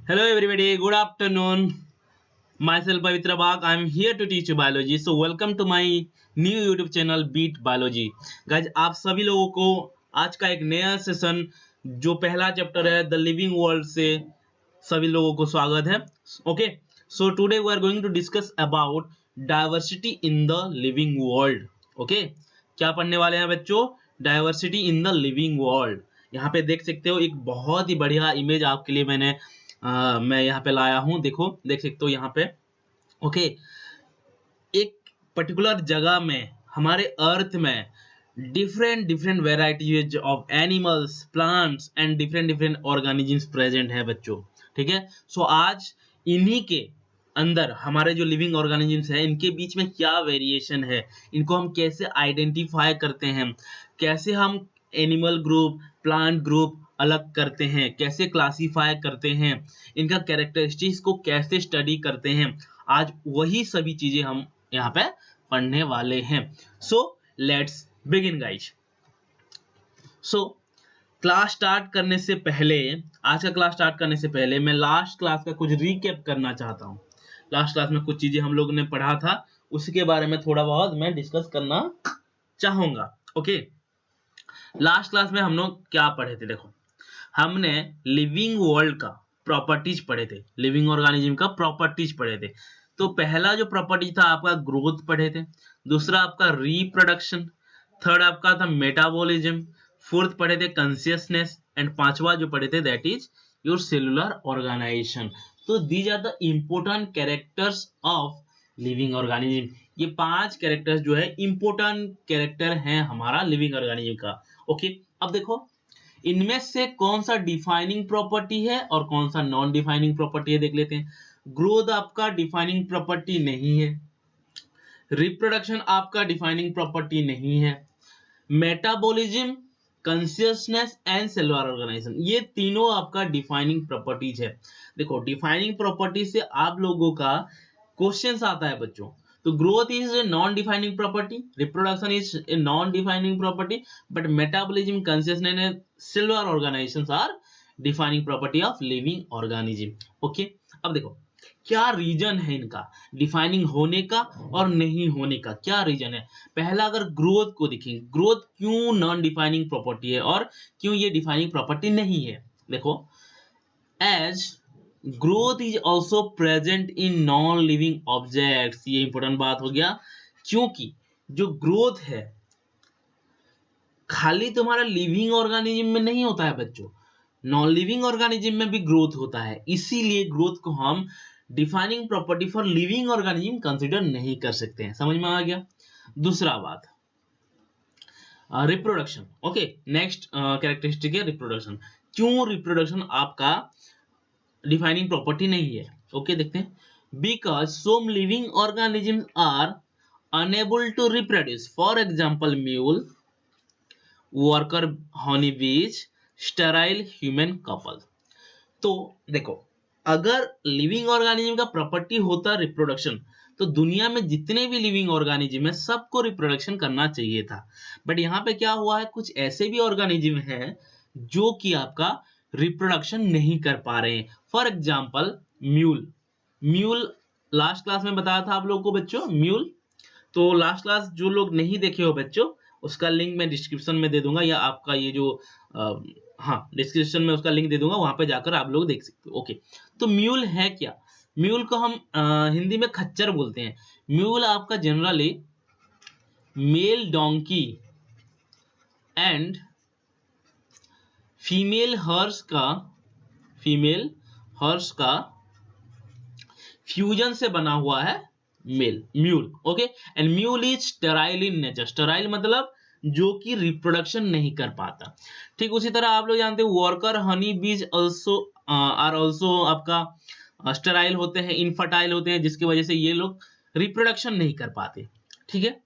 Hello everybody, good afternoon. Myself Pavitra Bhag. I'm here to teach you biology. So welcome to my new YouTube channel Beat Biology. Guys, आप सभी लोगों को आज का एक नया सेशन जो पहला चैप्टर है द लिविंग वर्ल्ड से सभी लोगों को स्वागत है. Okay, so today we are going to discuss about diversity in the living world. Okay, क्या पढ़ने वाले हैं बच्चों? Diversity in the living world. यहाँ पे देख सकते हो एक बहुत ही बढ़िया इमेज आपके लिए मैं यहाँ पे लाया हूँ. देखो, देख सकते हो यहाँ पे. ओके, एक पर्टिकुलर जगह में हमारे अर्थ में different different varieties of animals, plants and different different organisms present है बच्चों. ठीक है, सो आज इन्हीं के अंदर हमारे जो लिविंग ऑर्गेनिजम्स है इनके बीच में क्या वेरिएशन है, इनको हम कैसे आइडेंटिफाई करते हैं, कैसे हम एनिमल ग्रुप, प्लांट ग्रुप अलग करते हैं, कैसे क्लासीफाई करते हैं, इनका कैरेक्टरिस्टिक्स को कैसे स्टडी करते हैं, आज वही सभी चीजें हम यहाँ पे पढ़ने वाले हैं. So let's begin guys. So class start करने से पहले, आज का क्लास स्टार्ट करने से पहले मैं लास्ट क्लास का कुछ रिकैप करना चाहता हूँ. लास्ट क्लास में कुछ चीजें हम लोग ने पढ़ा था, उसके बारे में थोड़ा बहुत मैं डिस्कस करना चाहूंगा. ओके, लास्ट क्लास में हम लोग क्या पढ़े थे? देखो, हमने लिविंग वर्ल्ड का प्रॉपर्टीज पढ़े थे, लिविंग ऑर्गेनिज्म का प्रॉपर्टीज पढ़े थे. तो पहला जो प्रॉपर्टी था आपका ग्रोथ पढ़े थे, दूसरा आपका रिप्रोडक्शन, थर्ड आपका था मेटाबॉलिज्म, फोर्थ पढ़े थे कॉन्शियसनेस एंड पांचवा जो पढ़े थे that is your cellular organisation. तो these are the important characters of living organism. ये पांच कैरेक्टर्स जो है इंपोर्टेंट कैरेक्टर हैं हमारा लिविंग ऑर्गेनिज्म का. ओके, अब देखो इनमें से कौन सा डिफाइनिंग प्रॉपर्टी है और कौन सा नॉन डिफाइनिंग प्रॉपर्टी है देख लेते हैं. ग्रोथ आपका डिफाइनिंग प्रॉपर्टी नहीं है, रिप्रोडक्शन आपका डिफाइनिंग प्रॉपर्टी नहीं है, metabolism, consciousness and cellular organisation ये तीनों आपका डिफाइनिंग प्रॉपर्टीज है. देखो, डिफाइनिंग प्रॉपर्टी से आप लोगों का क्वेश्चंस आता है बच्चों. तो growth is a non defining property, reproduction is a non defining property, but metabolism, consciousness and cellular organisations are defining property of living organism. Okay, अब देखो क्या रीजन है इनका डिफाइनिंग होने का और नहीं होने का, क्या रीजन है? पहला अगर ग्रोथ को देखें, ग्रोथ क्यों नॉन डिफाइनिंग प्रॉपर्टी है और क्यों ये डिफाइनिंग प्रॉपर्टी नहीं है? देखो, as growth is also present in non living objects, ये इंपॉर्टेंट बात हो गया, क्योंकि जो ग्रोथ है खाली तुम्हारा लिविंग ऑर्गेनिज्म में नहीं होता है बच्चों, नॉन लिविंग ऑर्गेनिज्म में भी ग्रोथ होता है. इसीलिए ग्रोथ को हम defining property for living organism consider नहीं कर सकते हैं. समझ में आ गया? दूसरा बात, रिप्रोडक्शन. ओके, नेक्स्ट कैरेक्टरिस्टिक है रिप्रोडक्शन. क्यों रिप्रोडक्शन आपका डिफाइनिंग प्रॉपर्टी नहीं है? ओके, देखते हैं. Because some living organism are unable to reproduce, for example mule, worker honey bees, sterile human couple. तो देखो, अगर लिविंग ऑर्गेनिज्म का प्रॉपर्टी होता रिप्रोडक्शन तो दुनिया में जितने भी लिविंग ऑर्गेनिज्म है सबको रिप्रोडक्शन करना चाहिए था. बट यहाँ पे क्या हुआ है, कुछ ऐसे भी ऑर्गेनिज्म हैं जो कि आपका रिप्रोडक्शन नहीं कर पा रहे हैं. For example mule. Mule last class में बताया था आप लोगों को बच्चों, म्यूल. तो लास्ट क्लास जो लोग नहीं देखे हो बच्चों, उसका लिंक मैं डिस्क्रिप्शन में दे दूंगा, या आपका ये जो हाँ डिस्क्रिप्शन में उसका लिंक दे दूंगा, वहां पे जाकर आप लोग देख सकते हो. ओके, तो म्यूल है क्या? म्यूल को हम हिंदी में खच्चर बोलते हैं. म्यूल आपका generally male donkey and female horse का फ्यूजन से बना हुआ है mule. Okay, and mule is sterile in nature. Sterile मतलब जो कि रिप्रोडक्शन नहीं कर पाता. ठीक उसी तरह आप लोग जानते हो worker honey bees are also आपका स्टेराइल होते हैं, इनफर्टाइल होते हैं, जिसकी वजह से ये लोग रिप्रोडक्शन नहीं कर पाते. ठीक है,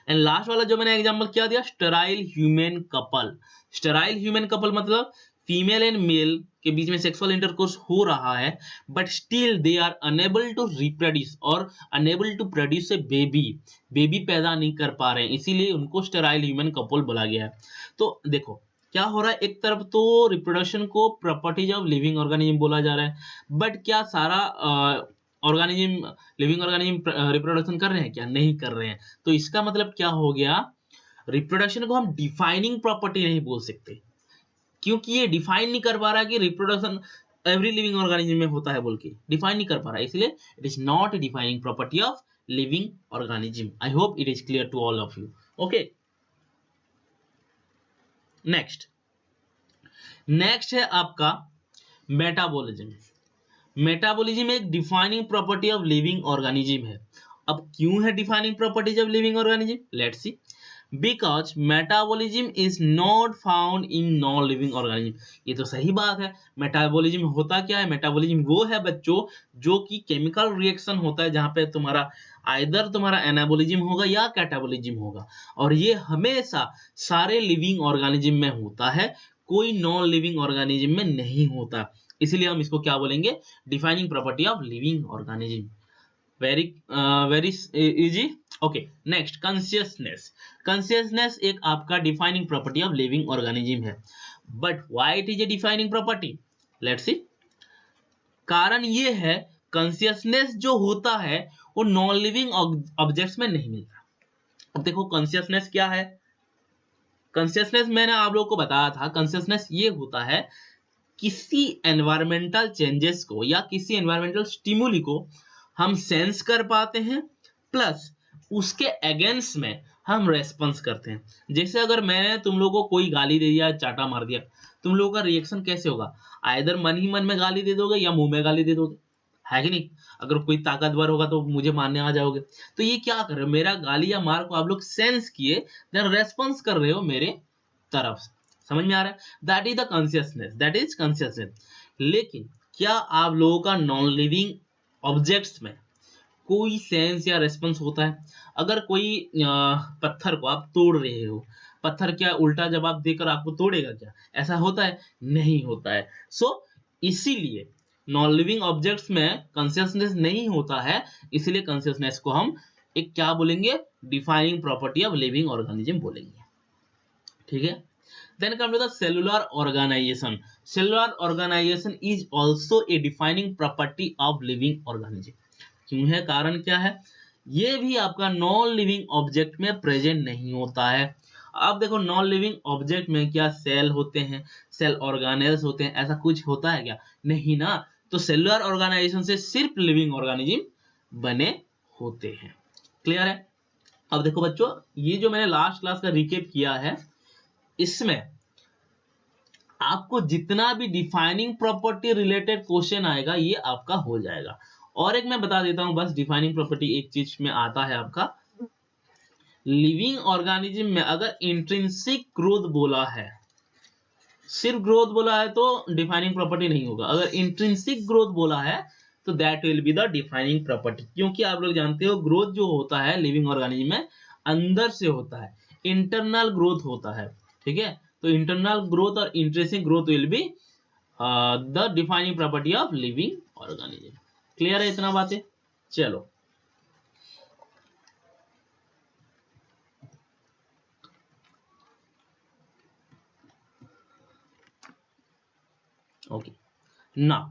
एंड लास्ट वाला जो मैंने एग्जांपल क्या दिया, sterile human couple. Sterile human couple मतलब फीमेल एंड मेल के बीच में सेक्सुअल इंटरकोर्स हो रहा है, but still they are unable to reproduce और unable to produce a baby पैदा नहीं कर पा रहे हैं, इसीलिए उनको स्टेराइल ह्यूमन कपल बोला गया है. तो देखो, क्या हो रहा है, एक तरफ तो रिप्रोडक्शन को प्रॉपर्टीज ऑफ लिविंग ऑर्गेनिज्म बोला जा रहा है, बट क्या सारा ऑर्गेनिज्म लिविंग ऑर्गेनिज्म रिप्रोडक्शन कर रहे हैं? क्या नहीं कर रहे हैं। तो इसका मतलब क्या हो गया, रिप्रोडक्शन को हम डिफाइनिंग प्रॉपर्टी नहीं बोल सकते, क्योंकि ये डिफाइन नहीं कर पा रहा है कि रिप्रोडक्शन एवरी लिविंग ऑर्गेनिज्म में होता है बोल के, डिफाइन नहीं कर पा रहा है, इसलिए it is not a defining property of living organism. I hope it is clear to all of you. Okay, next है आपका मेटाबॉलिज्म। मेटाबॉलिज्म एक defining property of living organism है। अब क्यों है defining properties of living organism, let's see. Because metabolism is not found in non living organism. ये तो सही बात है। मेटाबॉलिज्म होता क्या है, मेटाबॉलिज्म वो है बच्चों जो कि केमिकल रिएक्शन होता है जहां पे तुम्हारा आइदर तुम्हारा एनाबॉलिज्म होगा या कैटाबॉलिज्म होगा, और ये हमेशा सारे लिविंग ऑर्गेनिज्म में होता है, कोई नॉन लिविंग ऑर्गेनिज्म में नहीं होता। इसलिए हम इसको क्या बोलेंगे, defining property of living organism. Very very easy. Okay, next consciousness. Consciousness एक आपका defining property of living organism है, but why it is a defining property, let's see. कारण ये है, कॉन्शियसनेस जो होता है वो नॉन लिविंग ऑब्जेक्ट्स में नहीं मिलता। अब देखो कॉन्शियसनेस क्या है, कॉन्शियसनेस मैंने आप लोगों को बताया था, कॉन्शियसनेस ये होता है किसी एनवायरमेंटल चेंजेस को या किसी एनवायरमेंटल स्टिमुली को हम सेंस कर पाते हैं, प्लस उसके अगेंस्ट में हम रेस्पॉन्स करते हैं। जैसे अगर मैंने तुम लोगों को कोई गाली दे दिया, चाटा मार दिया, तुम लोगों का रिएक्शन कैसे होगा, आइदर मन ही मन में गाली दे दोगे या मुंह में गाली दे दोगे, है कि नहीं। अगर कोई ताकतवर होगा तो मुझे मारने आ जाओगे। तो ये क्या कर रहे हो, मेरा गाली या मार को आप लोग सेंस किए, देन रेस्पॉन्स कर रहे हो मेरे तरफ से। समझ में आ रहा है, that is the consciousness, that is consciousness. लेकिन क्या आप लोगों का नॉन लिविंग ऑब्जेक्ट्स में कोई सेंस या रेस्पॉन्स होता है। अगर कोई पत्थर को आप तोड़ रहे हो, पत्थर क्या उल्टा जवाब देकर आपको तोड़ेगा क्या, ऐसा होता है, नहीं होता है। सो इसीलिए नॉन लिविंग ऑब्जेक्ट्स में कॉन्शियसनेस नहीं होता है, इसलिए कॉन्शियसनेस को हम एक क्या बोलेंगे, defining property of living organism बोलेंगे। ठीक है, then come to the cellular organization. Cellular organization is also a defining property of living organism. क्यों है, कारण क्या है, ये भी आपका नॉन लिविंग ऑब्जेक्ट में प्रेजेंट नहीं होता है। अब देखो नॉन लिविंग ऑब्जेक्ट में क्या सेल होते हैं, सेल ऑर्गेनेल्स होते हैं, ऐसा कुछ होता है क्या, नहीं ना। तो सेलुलर ऑर्गेनाइजेशन से सिर्फ लिविंग ऑर्गेनिज्म बने होते हैं। क्लियर है। अब देखो बच्चों, ये जो मैंने लास्ट क्लास का रिकेप किया है, इसमें आपको जितना भी डिफाइनिंग प्रॉपर्टी रिलेटेड क्वेश्चन आएगा ये आपका हो जाएगा। और एक मैं बता देता हूं बस, डिफाइनिंग प्रॉपर्टी एक चीज में आता है आपका, लिविंग ऑर्गेनिज्म में अगर इंट्रिंसिक ग्रोथ बोला है, सिर्फ ग्रोथ बोला है तो डिफाइनिंग प्रॉपर्टी नहीं होगा। अगर इंट्रिंसिक ग्रोथ बोला है तो that will be the defining property, क्योंकि आप लोग जानते हो ग्रोथ जो होता है लिविंग ऑर्गेनिज्म में अंदर से होता है, इंटरनल ग्रोथ होता है। ठीक है, तो इंटरनल ग्रोथ और intrinsic growth will be the defining property of living organism. Clear है इतना बातें, चलो okay, now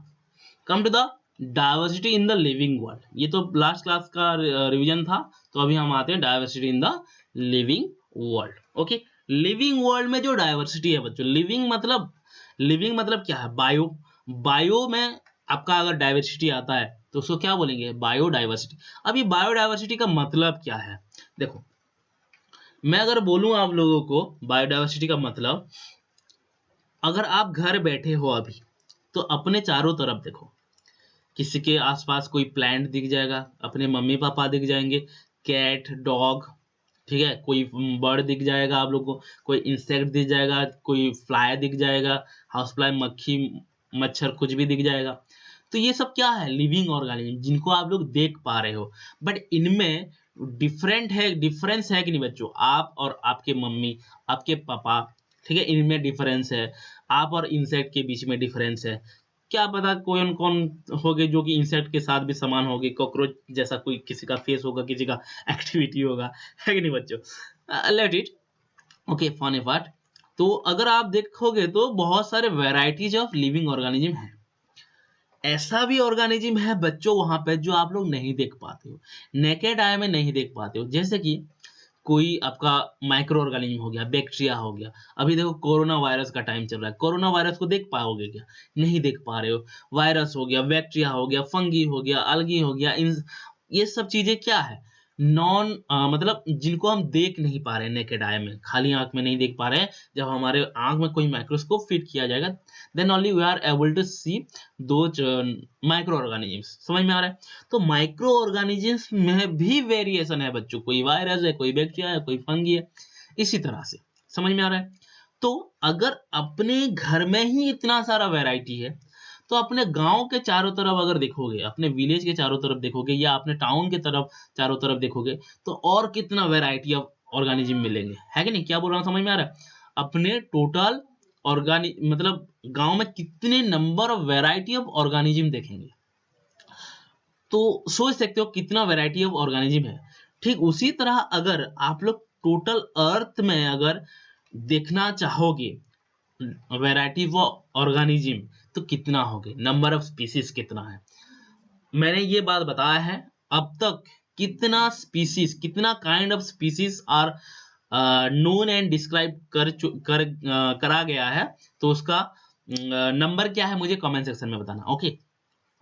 come to the diversity in the living world. ये तो लास्ट क्लास का रिवीजन था, तो अभी हम आते हैं diversity in the living world. Okay, living world में जो डाइवर्सिटी है बच्चों, लिविंग मतलब क्या है, बायो। बायो में आपका अगर डाइवर्सिटी आता है तो उसको क्या बोलेंगे, बायोडाइवर्सिटी। अब ये बायोडाइवर्सिटी का मतलब क्या है, देखो मैं अगर बोलूं आप लोगों को बायोडाइवर्सिटी का मतलब, अगर आप घर बैठे हो अभी तो अपने चारों तरफ देखो, किसी के आसपास कोई प्लांट दिख जाएगा, अपने मम्मी पापा दिख जाएंगे, कैट डॉग, ठीक है, कोई बर्ड दिख जाएगा आप लोग को, कोई इंसेक्ट दिख जाएगा, कोई फ्लाई दिख जाएगा, हाउस फ्लाई, मक्खी, मच्छर, कुछ भी दिख जाएगा। तो ये सब क्या है, लिविंग ऑर्गेनिज्म जिनको आप लोग देख पा रहे हो। बट इनमें डिफरेंस है कि नहीं बच्चों, आप और आपके मम्मी, आपके पापा, ठीक है, इनमें डिफरेंस है, आप और इंसेक्ट के बीच में डिफरेंस है। क्या पता कौन कौन होगे जो कि इंसेक्ट के साथ भी समान होगी, कॉकरोच जैसा कोई किसी का फेस होगा, किसी का एक्टिविटी होगा, है कि नहीं बच्चों। Let it, okay, funny part. तो अगर आप देखोगे तो बहुत सारे वैरायटीज ऑफ लिविंग ऑर्गेनिज्म है। ऐसा भी ऑर्गेनिज्म है बच्चों वहां पे जो आप लोग नहीं देख पाते हो, नेकेड आई में नहीं देख पाते हो। जैसे कि कोई आपका माइक्रो ऑर्गेनिज्म हो गया, बैक्टीरिया हो गया। अभी देखो कोरोना वायरस का टाइम चल रहा है, कोरोना वायरस को देख पाओगे क्या? नहीं देख पा रहे हो। वायरस हो गया, बैक्टीरिया हो गया, फंगी हो गया, अलगी हो गया, इन ये सब चीजें क्या है? नॉन मतलब जिनको हम देख नहीं पा रहे हैं नेकेड आई में, खाली आंख में नहीं देख पा रहे हैं। जब हमारे आंख में कोई माइक्रोस्कोप फिट किया जाएगा then only we are able to see those micro organisms. समझ में आ रहा है? तो माइक्रो ऑर्गेनिजम्स में भी वेरिएशन है बच्चों, कोई वायरस है, कोई बैक्टीरिया है, कोई फंगी है, इसी तरह से। समझ में आ रहा है? तो अगर अपने घर में ही इतना सारा वैरायटी है तो अपने गांव के चारों तरफ अगर देखोगे, अपने विलेज के चारों तरफ देखोगे या अपने टाउन के तरफ चारों तरफ देखोगे तो और कितना वैरायटी ऑफ ऑर्गेनिज्म मिलेंगे, है कि नहीं? क्या बोल रहा हूँ, समझ में आ रहा है? अपने टोटल ऑर्गेनिक मतलब गांव में कितने number of variety of organism देखेंगे, तो सोच सकते हो कितना वैरायटी ऑफ ऑर्गेनिज्म है। ठीक उसी तरह अगर आप लोग टोटल अर्थ में अगर देखना चाहोगे वैरायटी ऑफ ऑर्गेनिज्म तो कितना होगे, नंबर ऑफ स्पीसीज कितना है। मैंने ये बात बताया है अब तक कितना स्पीसीज, कितना kind of species are known and describe करा गया है, तो उसका नंबर क्या है मुझे कमेंट सेक्शन में बताना। ओके,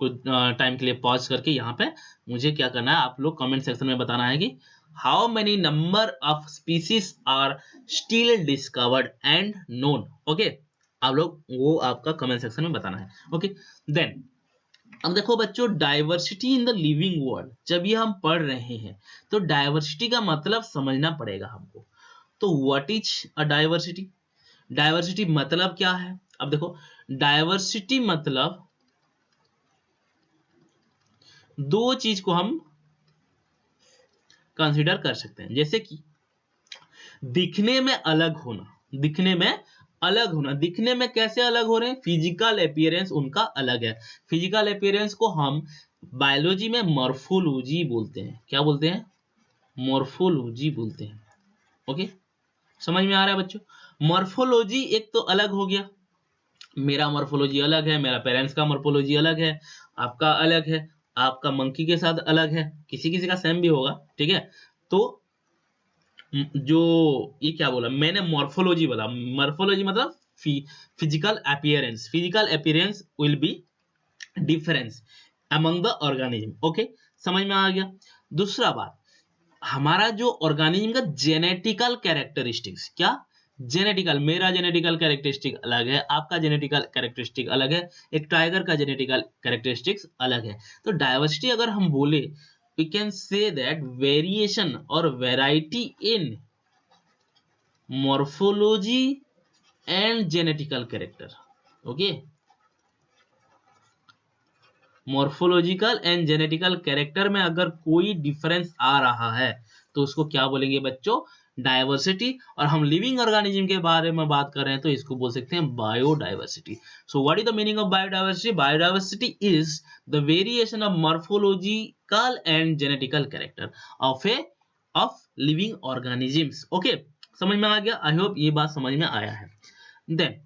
कुछ टाइम के लिए पॉज करके यहाँ पे मुझे क्या करना है, आप लोग कमेंट सेक्शन में बताना है कि how many number of species are still discovered and known. Okay, आप लोग वो आपका कमेंट सेक्शन में बताना है। ओके, देन अब देखो बच्चों, diversity in the living world जब ये हम पढ़ रहे हैं तो डाइवर्सिटी का मतलब समझना पड़ेगा हमको। तो what is a diversity? Diversity मतलब क्या है? अब देखो, डाइवर्सिटी मतलब दो चीज को हम कंसीडर कर सकते हैं, जैसे कि दिखने में अलग होना, दिखने में अलग होना। दिखने में कैसे अलग हो रहे हैं? फिजिकल अपीयरेंस उनका अलग है। फिजिकल अपीयरेंस को हम बायोलॉजी में मॉर्फोलॉजी बोलते हैं। क्या बोलते हैं? मॉर्फोलॉजी बोलते हैं। ओके, समझ में आ रहा है बच्चों? मॉर्फोलॉजी एक तो अलग हो गया, मेरा मॉर्फोलॉजी अलग है, मेरा पेरेंट्स का मॉर्फोलॉजी अलग है, आपका अलग है, आपका मंकी के साथ अलग है, किसी किसी का सेम भी होगा। ठीक है, तो जो ये क्या बोला मैंने, मॉर्फोलॉजी बोला। मॉर्फोलॉजी मतलब physical appearance, physical appearance will be difference among the organism. Okay, समझ में आ गया? दूसरा बात, हमारा जो ऑर्गेनिज्म का जेनेटिकल कैरेक्टरिस्टिक्स, क्या जेनेटिकल, मेरा जेनेटिकल कैरेक्टरिस्टिक अलग है, आपका जेनेटिकल कैरेक्टरिस्टिक अलग है, एक टाइगर का जेनेटिकल कैरेक्टरिस्टिक्स अलग है। तो डाइवर्सिटी अगर हम बोले, we can say that variation or variety in morphology and genetical character. Okay, morphological and genetical character में अगर कोई डिफरेंस आ रहा है तो उसको क्या बोलेंगे बच्चों? डाइवर्सिटी। और हम लिविंग ऑर्गेनिज्म के बारे में बात कर रहे हैं तो इसको बोल सकते हैं biodiversity. So what is the meaning of biodiversity? Biodiversity is the variation of morphological and genetical character of living organisms. Okay, समझ में आ गया? आई होप ये बात समझ में आया है। Then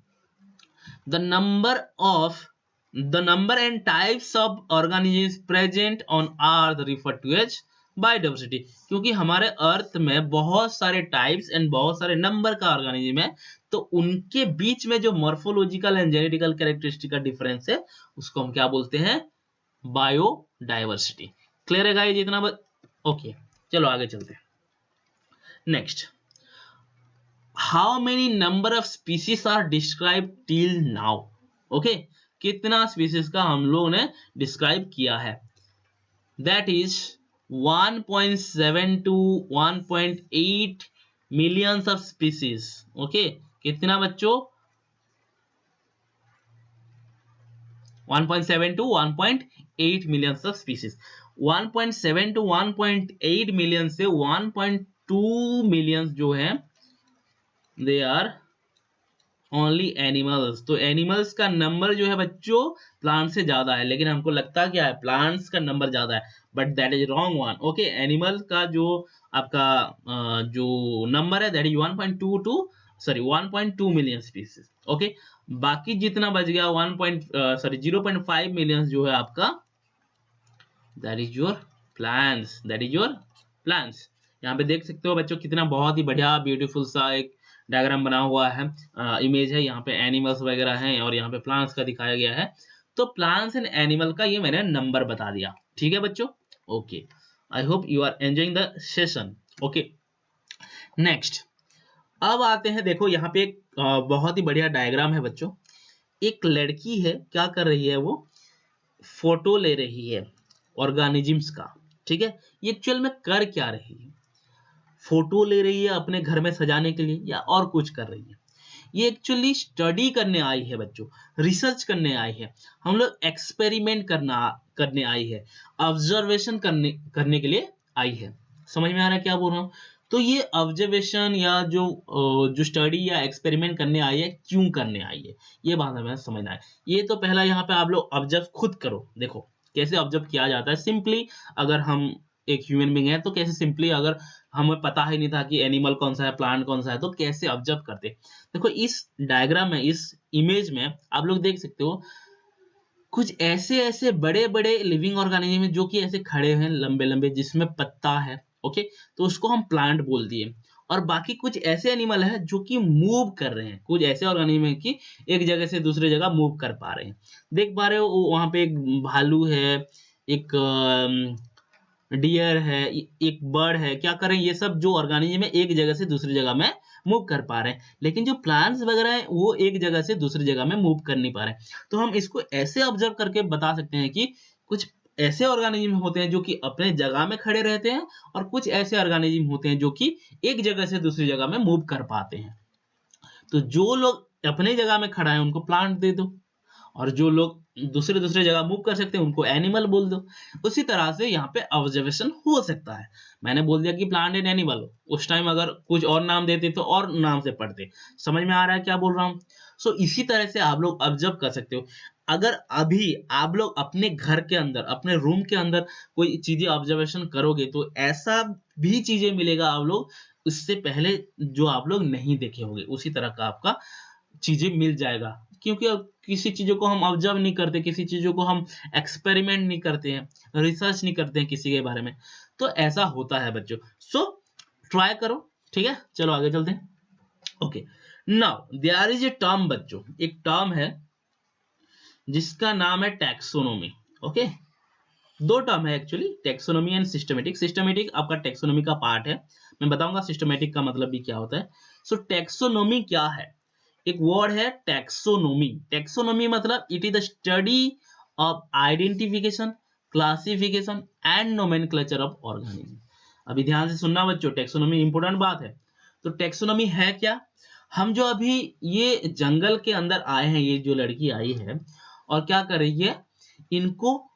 the number and types of organisms present on earth referred to as biodiversity. क्योंकि हमारे अर्थ में बहुत सारे टाइप्स एंड बहुत सारे नंबर का ऑर्गेनिज्म है, तो उनके बीच में जो मॉर्फोलॉजिकल एंड जेनेटिकल कैरेक्टरिस्टिक का डिफरेंस है उसको हम क्या बोलते हैं? बायोडाइवर्सिटी। क्लियर है गाइस इतना? ओके, चलो आगे चलते हैं। Next, how many number of species are describe till now? Okay, कितना स्पीसीज का हम लोगों ने डिस्क्राइब किया है? That is 1.7 to 1.8 millions of species. Okay, कितना बच्चों? 1.7 to 1.8 millions of species. 1.7 to 1.8 million से 1.2 मिलियंस जो है दे आर ओनली एनिमल्स। तो एनिमल्स का नंबर जो है बच्चों प्लांट से ज्यादा है, लेकिन हमको लगता क्या है प्लांट्स का नंबर ज्यादा है, but that is wrong one. Okay, animals का जो आपका जो नंबर है that is 1.2 to sorry 1.2 million species. Okay, बाकी जितना बच गया 0.5 मिलियन जो है आपका दैट इज योर प्लांट्स। यहाँ पे देख सकते हो बच्चों कितना बहुत ही बढ़िया ब्यूटीफुल सा एक डायग्राम बना हुआ है, इमेज है। यहाँ पे एनिमल्स वगैरह हैं और यहाँ पे प्लांट्स का दिखाया गया है। तो प्लांट्स एंड एनिमल का ये मैंने नंबर बता दिया, ठीक है बच्चों। Okay, I hope you are enjoying the session. Okay, next अब आते हैं, देखो यहाँ पे एक बहुत ही बढ़िया डायग्राम है बच्चों। एक लड़की है, क्या कर रही है, वो फोटो ले रही है ऑर्गेनिजम्स का, ठीक है। ये एक्चुअल में कर क्या रही है, फोटो ले रही है अपने घर में सजाने के लिए या और कुछ कर रही है। ये एक्चुअली स्टडी करने आई है बच्चों, रिसर्च करने आई है। हम लोग एक्सपेरिमेंट करने आई है, ऑब्जर्वेशन करने के लिए आई है। समझ में आ रहा है क्या बोल रहा हूँ? तो ये ऑब्जर्वेशन या जो स्टडी या एक्सपेरिमेंट करने आई है, क्यों करने आई है, ये बात हमें समझना है। ये तो पहला यहाँ पे आप लोग ऑब्जर्व खुद करो, देखो कैसे ऑब्जर्व किया जाता है सिंपली। अगर हम एक ह्यूमन बीइंग है तो कैसे सिंपली, अगर हमें पता ही नहीं था कि एनिमल कौन सा है, प्लांट कौन सा है, तो कैसे ऑब्जर्व करते। देखो इस डायग्राम में, इस इमेज में आप लोग देख सकते हो कुछ ऐसे ऐसे बड़े बड़े लिविंग ऑर्गेनिज्म जो कि ऐसे खड़े हैं लंबे लंबे, जिसमें पत्ता है। ओके, तो उसको हम प्लांट बोल दिए। और बाकी कुछ ऐसे एनिमल है जो कि मूव कर रहे हैं, कुछ ऐसे ऑर्गेनिज्म है कि एक जगह से दूसरे जगह मूव कर पा रहे हैं। देख पा रहे हो वहां पे एक भालू है, एक डियर है, एक बर्ड है। क्या करें, ये सब जो ऑर्गेनिज्म है एक जगह से दूसरी जगह में मूव कर पा रहे हैं। लेकिन जो प्लांट्स वगैरह है वो एक जगह से दूसरी जगह में मूव कर नहीं पा रहे हैं। तो हम इसको ऐसे ऑब्जर्व करके बता सकते हैं कि कुछ ऐसे ऑर्गेनिज्म होते हैं जो कि अपने जगह में खड़े रहते हैं, और कुछ ऐसे ऑर्गेनिज्म होते हैं जो कि एक जगह से दूसरी जगह में मूव कर पाते हैं। तो जो लोग अपने जगह में खड़ा है उनको प्लांट दे दो, और जो लोग दूसरे दूसरे जगह मूव कर सकते हैं उनको एनिमल बोल दो। उसी तरह से यहाँ पे ऑब्जर्वेशन हो सकता है। मैंने बोल दिया कि प्लांट एंड एनिमल, उस टाइम अगर कुछ और नाम देते तो और नाम से पढ़ते। समझ में आ रहा है क्या बोल रहा हूँ? सो इसी तरह से आप लोग ऑब्जर्व कर सकते हो। अगर अभी आप लोग अपने घर के अंदर, अपने रूम के अंदर कोई चीजें ऑब्जर्वेशन करोगे तो ऐसा भी चीजें मिलेगा आप लोग उससे पहले जो आप लोग नहीं देखे होंगे, उसी तरह का आपका चीजें मिल जाएगा। क्योंकि अब किसी चीजों को हम ऑब्जर्व नहीं करते, किसी चीजों को हम एक्सपेरिमेंट नहीं करते हैं, रिसर्च नहीं करते हैं किसी के बारे में, तो ऐसा होता है बच्चों। सो ट्राई करो, ठीक है। चलो आगे चलते हैं। Okay, now there is a term बच्चों, एक टर्म है जिसका नाम है टैक्सोनॉमी। ओके, दो टर्म है actually, taxonomy and systematic. Systematic आपका टैक्सोनॉमी का पार्ट है, मैं बताऊंगा सिस्टमेटिक का मतलब भी क्या होता है। सो टैक्सोनॉमी क्या है? एक वर्ड है टैक्सोनॉमी। टैक्सोनॉमी मतलब it is the study of identification, classification and nomenclature of organism. अभी ध्यान से सुनना बच्चों, टैक्सोनॉमी इंपोर्टेंट बात है। तो टैक्सोनॉमी है क्या? हम जो अभी ये जंगल के अंदर आए हैं, ये जो लड़की आई है और क्या कर रही है, इनको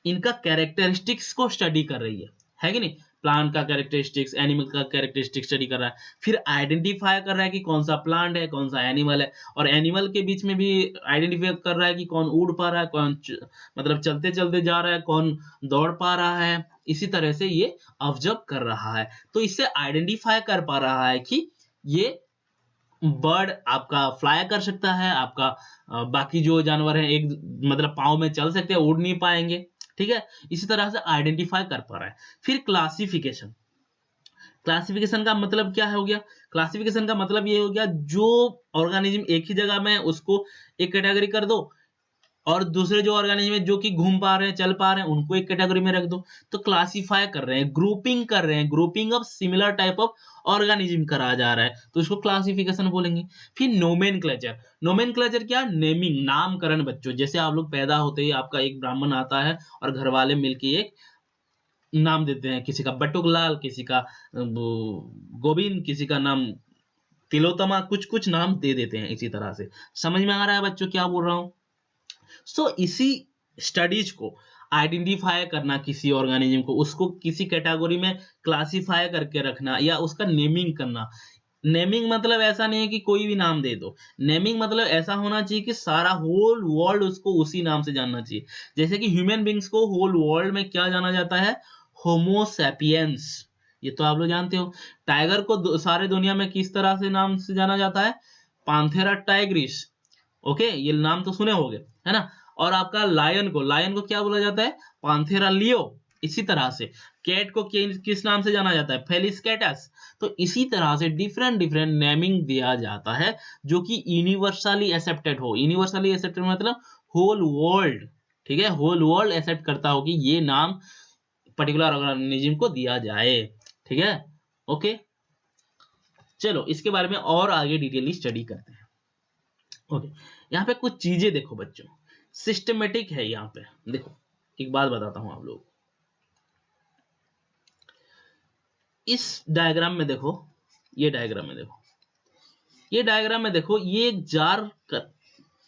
इनका कैरेक्टरिस्टिक्स को स्टडी कर रही है कि नहीं? प्लांट का कैरेक्टरिस्टिक्स, एनिमल का कैरेक्टरिस्टिक्स स्टडी कर रहा है, फिर आइडेंटिफाई कर रहा है कि कौन सा प्लांट है, कौन सा एनिमल है, और एनिमल के बीच में भी आइडेंटिफाई कर रहा है कि कौन उड़ पा रहा है, कौन मतलब चलते चलते जा रहा है, कौन दौड़ पा रहा है। इसी तरह से ये ऑब्जर्व कर रहा है, तो इससे आइडेंटिफाई कर पा रहा है कि ये बर्ड आपका फ्लाई कर सकता है, आपका बाकी जो जानवर है एक मतलब पाँव में चल सकते हैं, उड़ नहीं पाएंगे, ठीक है। इसी तरह से आइडेंटिफाई कर पा रहा है। फिर क्लासिफिकेशन, क्लासिफिकेशन का मतलब क्या हो गया? क्लासिफिकेशन का मतलब ये हो गया जो ऑर्गेनिज्म एक ही जगह में है उसको एक कैटेगरी कर दो, और दूसरे जो ऑर्गेनिज्म है जो कि घूम पा रहे हैं, चल पा रहे हैं, उनको एक कैटेगरी में रख दो। तो क्लासिफाई कर रहे हैं, ग्रुपिंग कर रहे हैं, grouping of similar type of organism करा जा रहा है, तो इसको क्लासिफिकेशन बोलेंगे। फिर नोमेनक्लेचर, नोमेनक्लेचर क्या? नेमिंग, नामकरण बच्चों। जैसे आप लोग पैदा होते ही आपका एक ब्राह्मण आता है और घर वाले मिलके एक नाम देते हैं, किसी का बटुकलाल, किसी का गोविंद, किसी का नाम तिलोत्तमा, कुछ कुछ नाम दे देते हैं। इसी तरह से समझ में आ रहा है बच्चों क्या बोल रहा हूँ? सो इसी स्टडीज को आइडेंटिफाई करना, किसी ऑर्गेनिज्म को, उसको किसी कैटेगरी में क्लासिफाई करके रखना या उसका नेमिंग करना। नेमिंग मतलब ऐसा नहीं है कि कोई भी नाम दे दो, नेमिंग मतलब ऐसा होना चाहिए कि सारा होल वर्ल्ड उसको उसी नाम से जानना चाहिए। जैसे कि ह्यूमन बींग्स को होल वर्ल्ड में क्या जाना जाता है? होमो सैपियंस, ये तो आप लोग जानते हो। टाइगर को सारे दुनिया में किस तरह से नाम से जाना जाता है? पांथेरा टाइग्रिस। ओके, ये नाम तो सुने होंगे, है ना। और आपका लायन को क्या बोला जाता है? पांथेरा लियो। इसी तरह से कैट को किस नाम से जाना जाता है? फेलिस कैटस। तो इसी तरह से डिफरेंट डिफरेंट नेमिंग दिया जाता है जो कि यूनिवर्सली एक्सेप्टेड हो। यूनिवर्सली एक्सेप्टेड मतलब होल वर्ल्ड, ठीक है, होल वर्ल्ड एक्सेप्ट करता हो कि ये नाम पर्टिकुलर ऑर्गेनिज्म को दिया जाए, ठीक है। ओके, चलो इसके बारे में और आगे डिटेली स्टडी करते हैं। ओके, यहाँ पे कुछ चीजें देखो बच्चों, सिस्टमेटिक है। यहाँ पे देखो, एक बात बताता हूं आप लोग, इस डायग्राम में देखो, ये डायग्राम में देखो, ये डायग्राम में देखो, ये एक जार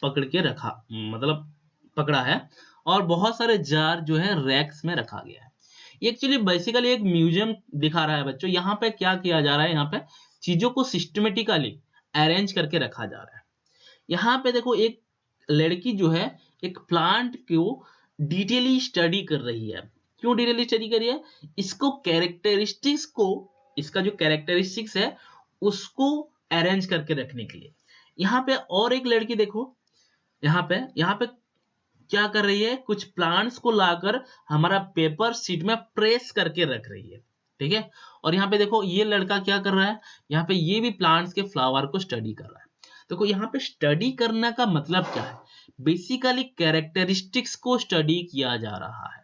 पकड़ के रखा, मतलब पकड़ा है, और बहुत सारे जार जो है रैक्स में रखा गया है। ये एक्चुअली बेसिकली एक म्यूजियम दिखा रहा है बच्चों। यहाँ पे क्या किया जा रहा है? यहाँ पे चीजों को सिस्टमेटिकली अरेंज करके रखा जा रहा है। यहाँ पे देखो, एक लड़की जो है एक प्लांट को डिटेली स्टडी कर रही है। क्यों डिटेली स्टडी कर रही है? इसको कैरेक्टरिस्टिक्स को, इसका जो कैरेक्टरिस्टिक्स है उसको अरेंज करके रखने के लिए। यहाँ पे और एक लड़की देखो, यहाँ पे क्या कर रही है? कुछ प्लांट्स को लाकर हमारा पेपर शीट में प्रेस करके रख रही है, ठीक है। और यहाँ पे देखो, ये लड़का क्या कर रहा है? यहाँ पे ये भी प्लांट्स के फ्लावर को स्टडी कर रहा है। देखो, यहाँ पे स्टडी करने का मतलब क्या है? बेसिकली कैरेक्टरिस्टिक्स को स्टडी किया जा रहा है।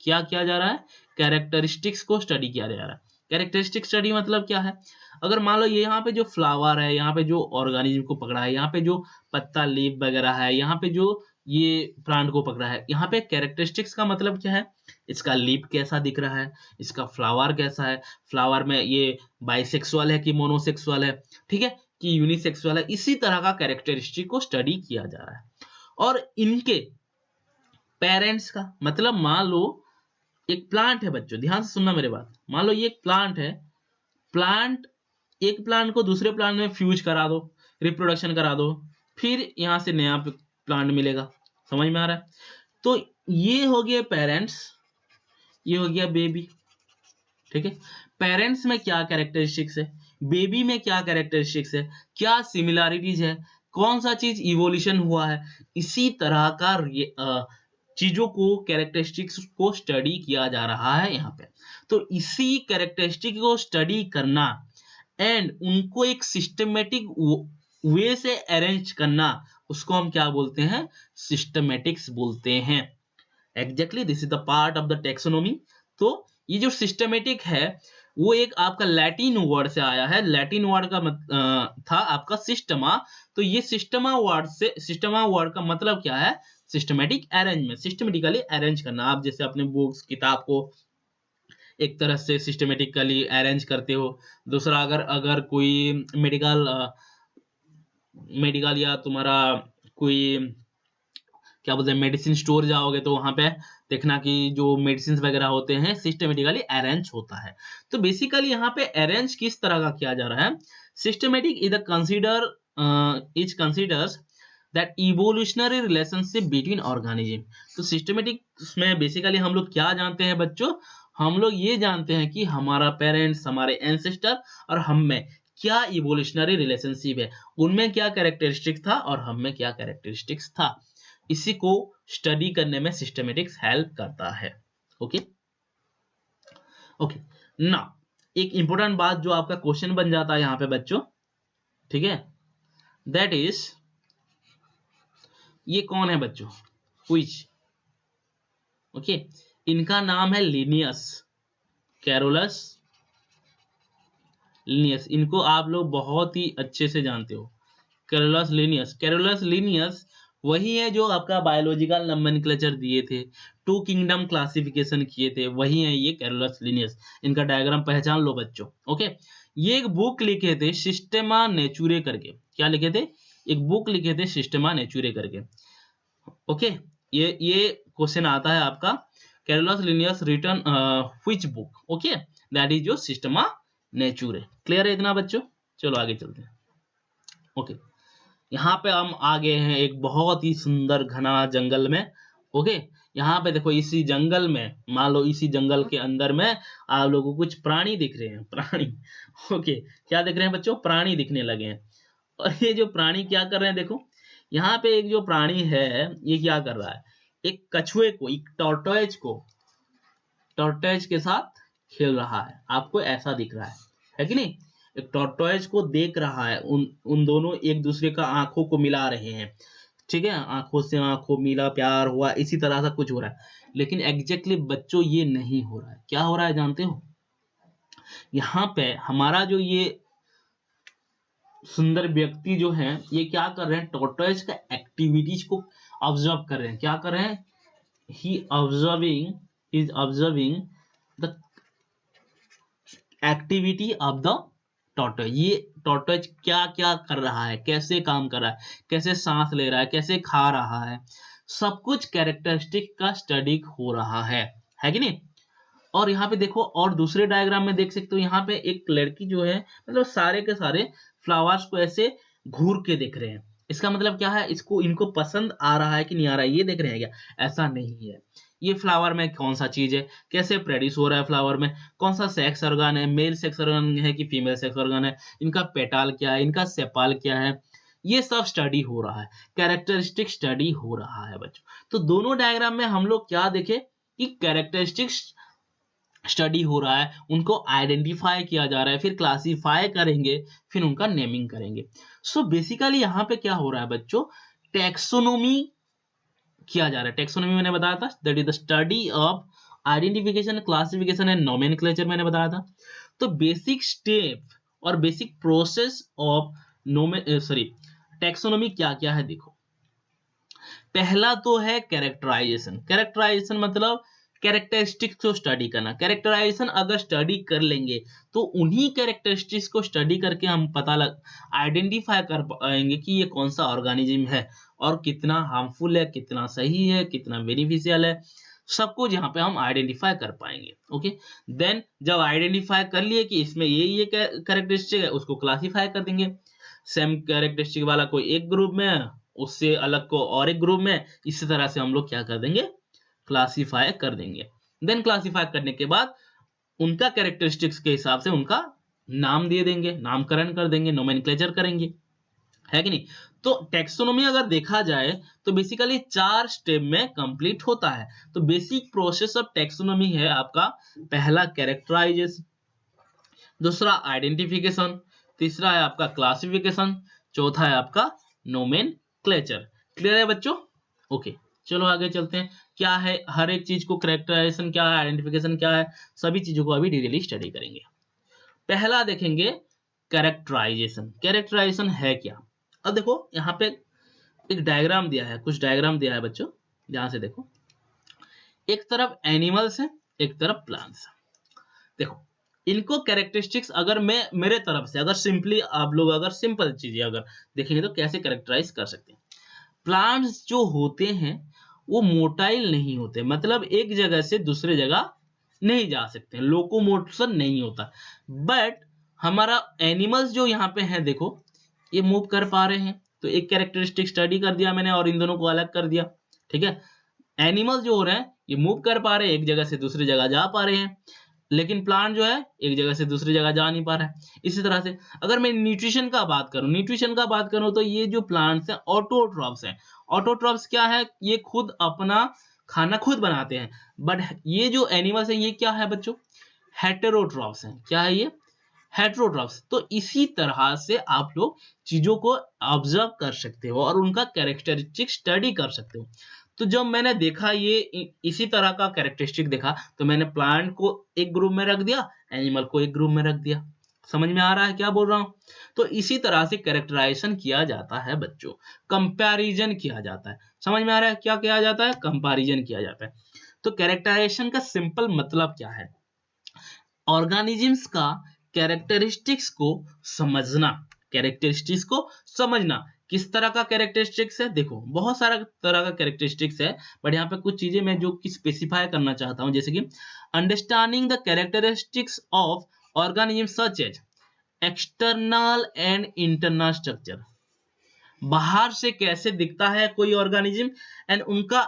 क्या किया जा रहा है? कैरेक्टरिस्टिक्स को स्टडी किया जा रहा है। कैरेक्टरिस्टिक स्टडी मतलब क्या है? अगर मान लो ये यहाँ पे जो फ्लावर है, यहाँ पे जो ऑर्गेनिज्म को पकड़ा है, यहाँ पे जो पत्ता लीफ वगैरह है, यहाँ पे जो ये प्लांट को पकड़ा है, यहाँ पे कैरेक्टरिस्टिक्स का मतलब क्या है? इसका लीफ कैसा दिख रहा है, इसका फ्लावर कैसा है, फ्लावर में ये बाइसेक्सुअल है कि मोनोसेक्सुअल है, ठीक है, कि यूनिसेक्सुअल है। इसी तरह का कैरेक्टरिस्टिक को स्टडी किया जा रहा है। और इनके पेरेंट्स का मतलब, मान लो एक प्लांट है बच्चों, ध्यान से सुनना मेरे बात। मान लो ये एक प्लांट है, प्लांट, एक प्लांट को दूसरे प्लांट में फ्यूज करा दो, रिप्रोडक्शन करा दो, फिर यहां से नया प्लांट मिलेगा। समझ में आ रहा है? तो ये हो गया पेरेंट्स, ये हो गया बेबी, ठीक है। पेरेंट्स में क्या कैरेक्टरिस्टिक्स है, बेबी में क्या कैरेक्टरिस्टिक्स है, क्या सिमिलैरिटीज है, कौन सा चीज इवोल्यूशन हुआ है, इसी तरह का चीजों को, कैरेक्टरिस्टिक्स को स्टडी किया जा रहा है यहाँ पे। तो इसी कैरेक्टरिस्टिक को स्टडी करना एंड उनको एक सिस्टमेटिक वे से अरेंज करना, उसको हम क्या बोलते हैं? सिस्टमेटिक्स बोलते हैं। Exactly this is the part of the taxonomy. तो ये जो सिस्टमेटिक है वो एक आपका लैटिन वर्ड से आया है। लैटिन वर्ड का था आपका सिस्टमा। तो ये सिस्टमा वर्ड का मतलब क्या है? सिस्टमेटिक अरेंजमेंट, सिस्टमेटिकली अरेंज करना। आप जैसे अपने बुक्स, किताब को एक तरह से सिस्टमेटिकली अरेंज करते हो। दूसरा, अगर कोई मेडिकल या तुम्हारा कोई क्या बोलते हैं, मेडिसिन स्टोर जाओगे तो वहां पे देखना कि जो मेडिसिन वगैरह होते हैं सिस्टमेटिकली अरेंज होता है। तो बेसिकली यहाँ पे अरेंज किस तरह का किया जा रहा है? Systematic is considers that evolutionary relationship between organism. तो सिस्टमेटिक में बेसिकली हम लोग क्या जानते हैं बच्चों? हम लोग ये जानते हैं कि हमारा पेरेंट्स, हमारे एंसेस्टर और हम में क्या इवोल्यूशनरी रिलेशनशिप है, उनमें क्या कैरेक्टरिस्टिक्स था और हम में क्या कैरेक्टरिस्टिक्स था। इसी को स्टडी करने में सिस्टमेटिक्स हेल्प करता है। ओके ओके ना, एक इंपॉर्टेंट बात जो आपका क्वेश्चन बन जाता है यहां पे बच्चों, ठीक है, दैट इज, ये कौन है बच्चों? व्हिच? ओके, इनका नाम है लिनियस, कैरोलस लिनियस। इनको आप लोग बहुत ही अच्छे से जानते हो, कैरोलस लिनियस। कैरोलस लिनियस वही है जो आपका बायोलॉजिकल नोमेनक्लेचर दिए थे, टू किंगडम क्लासिफिकेशन किए थे, वही है ये कैरोलस लिनियस। इनका डायग्राम पहचान लो बच्चों। ओके, ये एक बुक लिखे थे सिस्टेमा नेचुरे करके। क्या लिखे थे? एक बुक लिखे थे सिस्टेमा नेचुरे करके। ओके, ये क्वेश्चन आता है आपका, Carolus Linnaeus written which book? Okay, that is your Systema Naturae. Clear है इतना बच्चों? चलो आगे चलते हैं। ओके, यहाँ पे हम आ गए हैं एक बहुत ही सुंदर घना जंगल में। ओके, यहाँ पे देखो इसी जंगल में, मान लो इसी जंगल के अंदर में आप लोगों को कुछ प्राणी दिख रहे हैं, प्राणी। ओके, क्या दिख रहे हैं बच्चों? प्राणी दिखने लगे हैं। और ये जो प्राणी क्या कर रहे हैं देखो, यहाँ पे एक जो प्राणी है ये क्या कर रहा है, एक कछुए को, एक टॉर्टोइज के साथ खेल रहा है। आपको ऐसा दिख रहा है कि नहीं? एक टॉर्टोइज को देख रहा है, उन दोनों एक दूसरे का आंखों को मिला रहे हैं, ठीक है, आंखों से आंखों मिला, प्यार हुआ, इसी तरह से कुछ हो रहा है। लेकिन एग्जैक्टली बच्चों ये नहीं हो रहा है। क्या हो रहा है जानते हो? यहाँ पे हमारा जो ये सुंदर व्यक्ति जो है, ये क्या कर रहे हैं, टॉर्टोइज का एक्टिविटीज को ऑब्जर्व कर रहे हैं। क्या कर रहे हैं? He is observing the activity of the tortoise. ये टॉर्टोइज क्या क्या कर रहा है, कैसे काम कर रहा है, कैसे सांस ले रहा है, कैसे खा रहा है, सब कुछ कैरेक्टरिस्टिक का स्टडी हो रहा है कि नहीं? और यहाँ पे देखो, और दूसरे डायग्राम में देख सकते हो, यहाँ पे एक लड़की जो है, मतलब सारे के सारे फ्लावर्स को ऐसे घूर के देख रहे हैं। इसका मतलब क्या है, इसको इनको पसंद आ रहा है कि नहीं आ रहा है, ये देख रहे हैं क्या? ऐसा नहीं है। ये फ्लावर में कौन सा चीज है, कैसे प्रोड्यूस हो रहा है, फ्लावर में कौन सा सेक्स ऑर्गन है, मेल सेक्स ऑर्गन है कि फीमेल सेक्स ऑर्गन है, इनका पेटाल क्या है, इनका सेपाल क्या है, ये सब स्टडी हो रहा है, कैरेक्टरिस्टिक स्टडी हो रहा है बच्चों। तो दोनों डायग्राम में हम लोग क्या देखे कि कैरेक्टरिस्टिक्स स्टडी हो रहा है, उनको आइडेंटिफाई किया जा रहा है, फिर क्लासिफाई करेंगे, फिर उनका नेमिंग करेंगे। सो बेसिकली यहाँ पे क्या हो रहा है बच्चों, टैक्सोनॉमी किया जा रहा है। टैक्सोनॉमी मैंने बताया था, that is the study of identification, classification and nomenclature मैंने बताया था। तो बेसिक स्टेप और बेसिक प्रोसेस ऑफ टैक्सोनॉमी क्या क्या है देखो। पहला तो है कैरेक्टराइजेशन। कैरेक्टराइजेशन मतलब कैरेक्टरिस्टिक्स को स्टडी करना। कैरेक्टराइजेशन अगर स्टडी कर लेंगे तो उन्हीं कैरेक्टरिस्टिक्स को स्टडी करके हम पता लग आइडेंटिफाई कर पाएंगे कि ये कौन सा ऑर्गेनिज्म है और कितना हार्मफुल है, कितना सही है, कितना बेनिफिशियल है, सब कुछ यहाँ पे हम आइडेंटिफाई कर पाएंगे। ओके, देन जब आइडेंटिफाई कर लिए कि इसमें ये कैरेक्टरिस्टिक है, उसको क्लासिफाई कर देंगे। सेम कैरेक्टरिस्टिक वाला कोई एक ग्रुप में, उससे अलग को और एक ग्रुप में, इसी तरह से हम लोग क्या कर देंगे, क्लासिफाई कर देंगे। देन क्लासिफाई करने के बाद उनका कैरेक्टरिस्टिक्स के हिसाब से उनका नाम दे देंगे, नामकरण कर देंगे, नोमेनक्लेचर करेंगे, है कि नहीं? तो टेक्सोनोमी अगर देखा जाए तो बेसिकली 4 स्टेप में कंप्लीट होता है। तो बेसिक प्रोसेस ऑफ टेक्सोनोमी है आपका, पहला कैरेक्टराइजेशन, दूसरा आइडेंटिफिकेशन, तीसरा है आपका क्लासिफिकेशन, चौथा है आपका नोमेनक्लेचर। क्लियर है बच्चों? ओके, चलो आगे चलते हैं। क्या है हर एक चीज को, कैरेक्टराइजेशन क्या है, आइडेंटिफिकेशन क्या है, सभी चीजों को अभी डिटेयली स्टडी करेंगे। पहला देखेंगे कैरेक्टराइजेशन। कैरेक्टराइजेशन है क्या? अब देखो यहाँ पे एक डायग्राम दिया है, कुछ डायग्राम दिया है बच्चों, ध्यान से देखो। एक तरफ एनिमल्स है, एक तरफ प्लांट्स है। देखो इनको कैरेक्टरिस्टिक्स अगर मैं मेरे तरफ से, अगर सिंपली आप लोग अगर सिंपल चीजें अगर देखेंगे तो कैसे कैरेक्टराइज कर सकते हैं। प्लांट्स जो होते हैं वो मोटाइल नहीं होते, मतलब एक जगह से दूसरे जगह नहीं जा सकते, लोकोमोशन नहीं होता। बट हमारा एनिमल्स जो यहाँ पे है देखो, ये मूव कर पा रहे हैं। तो एक कैरेक्टरिस्टिक स्टडी कर दिया मैंने और इन दोनों को अलग कर दिया, ठीक है। एनिमल्स जो हो रहे हैं ये मूव कर पा रहे हैं, एक जगह से दूसरी जगह जा पा रहे हैं, लेकिन प्लांट जो है एक जगह से दूसरी जगह जा नहीं पा रहा है। इसी तरह से अगर मैं न्यूट्रिशन का बात करूं तो ये जो प्लांट्स हैं ऑटोट्रॉफ्स हैं। ऑटोट्रॉफ्स क्या है, ये खुद अपना खाना खुद बनाते हैं। बट ये जो एनिमल्स है ये क्या है बच्चों, हेटेरोट्रॉफ्स हैं। क्या है ये, हेटेरोट्रॉफ्स। तो इसी तरह से आप लोग चीजों को ऑब्जर्व कर सकते हो और उनका कैरेक्टरिस्टिक स्टडी कर सकते हो। तो जब मैंने देखा ये इसी तरह का कैरेक्टरिस्टिक देखा तो मैंने प्लांट को एक ग्रुप में रख दिया, एनिमल को एक ग्रुप में रख दिया। समझ में आ रहा है क्या बोल रहा हूं? तो इसी तरह से कैरेक्टराइजेशन किया जाता है बच्चों, कंपैरिजन किया जाता है। समझ में आ रहा है क्या किया जाता है, कंपैरिजन किया जाता है। तो कैरेक्टराइजेशन का सिंपल मतलब क्या है, ऑर्गेनिजम्स का कैरेक्टरिस्टिक्स को समझना। कैरेक्टरिस्टिक्स को समझना, किस तरह का कैरेक्टरिस्टिक्स है, देखो बहुत सारा तरह का कैरेक्टरिस्टिक्स है, बट यहाँ पे कुछ चीजें मैं जो कि स्पेसिफाई करना चाहता हूं, जैसे कि understanding the characteristics of organism such as external and internal structure. बाहर से कैसे दिखता है कोई ऑर्गेनिज्म एंड उनका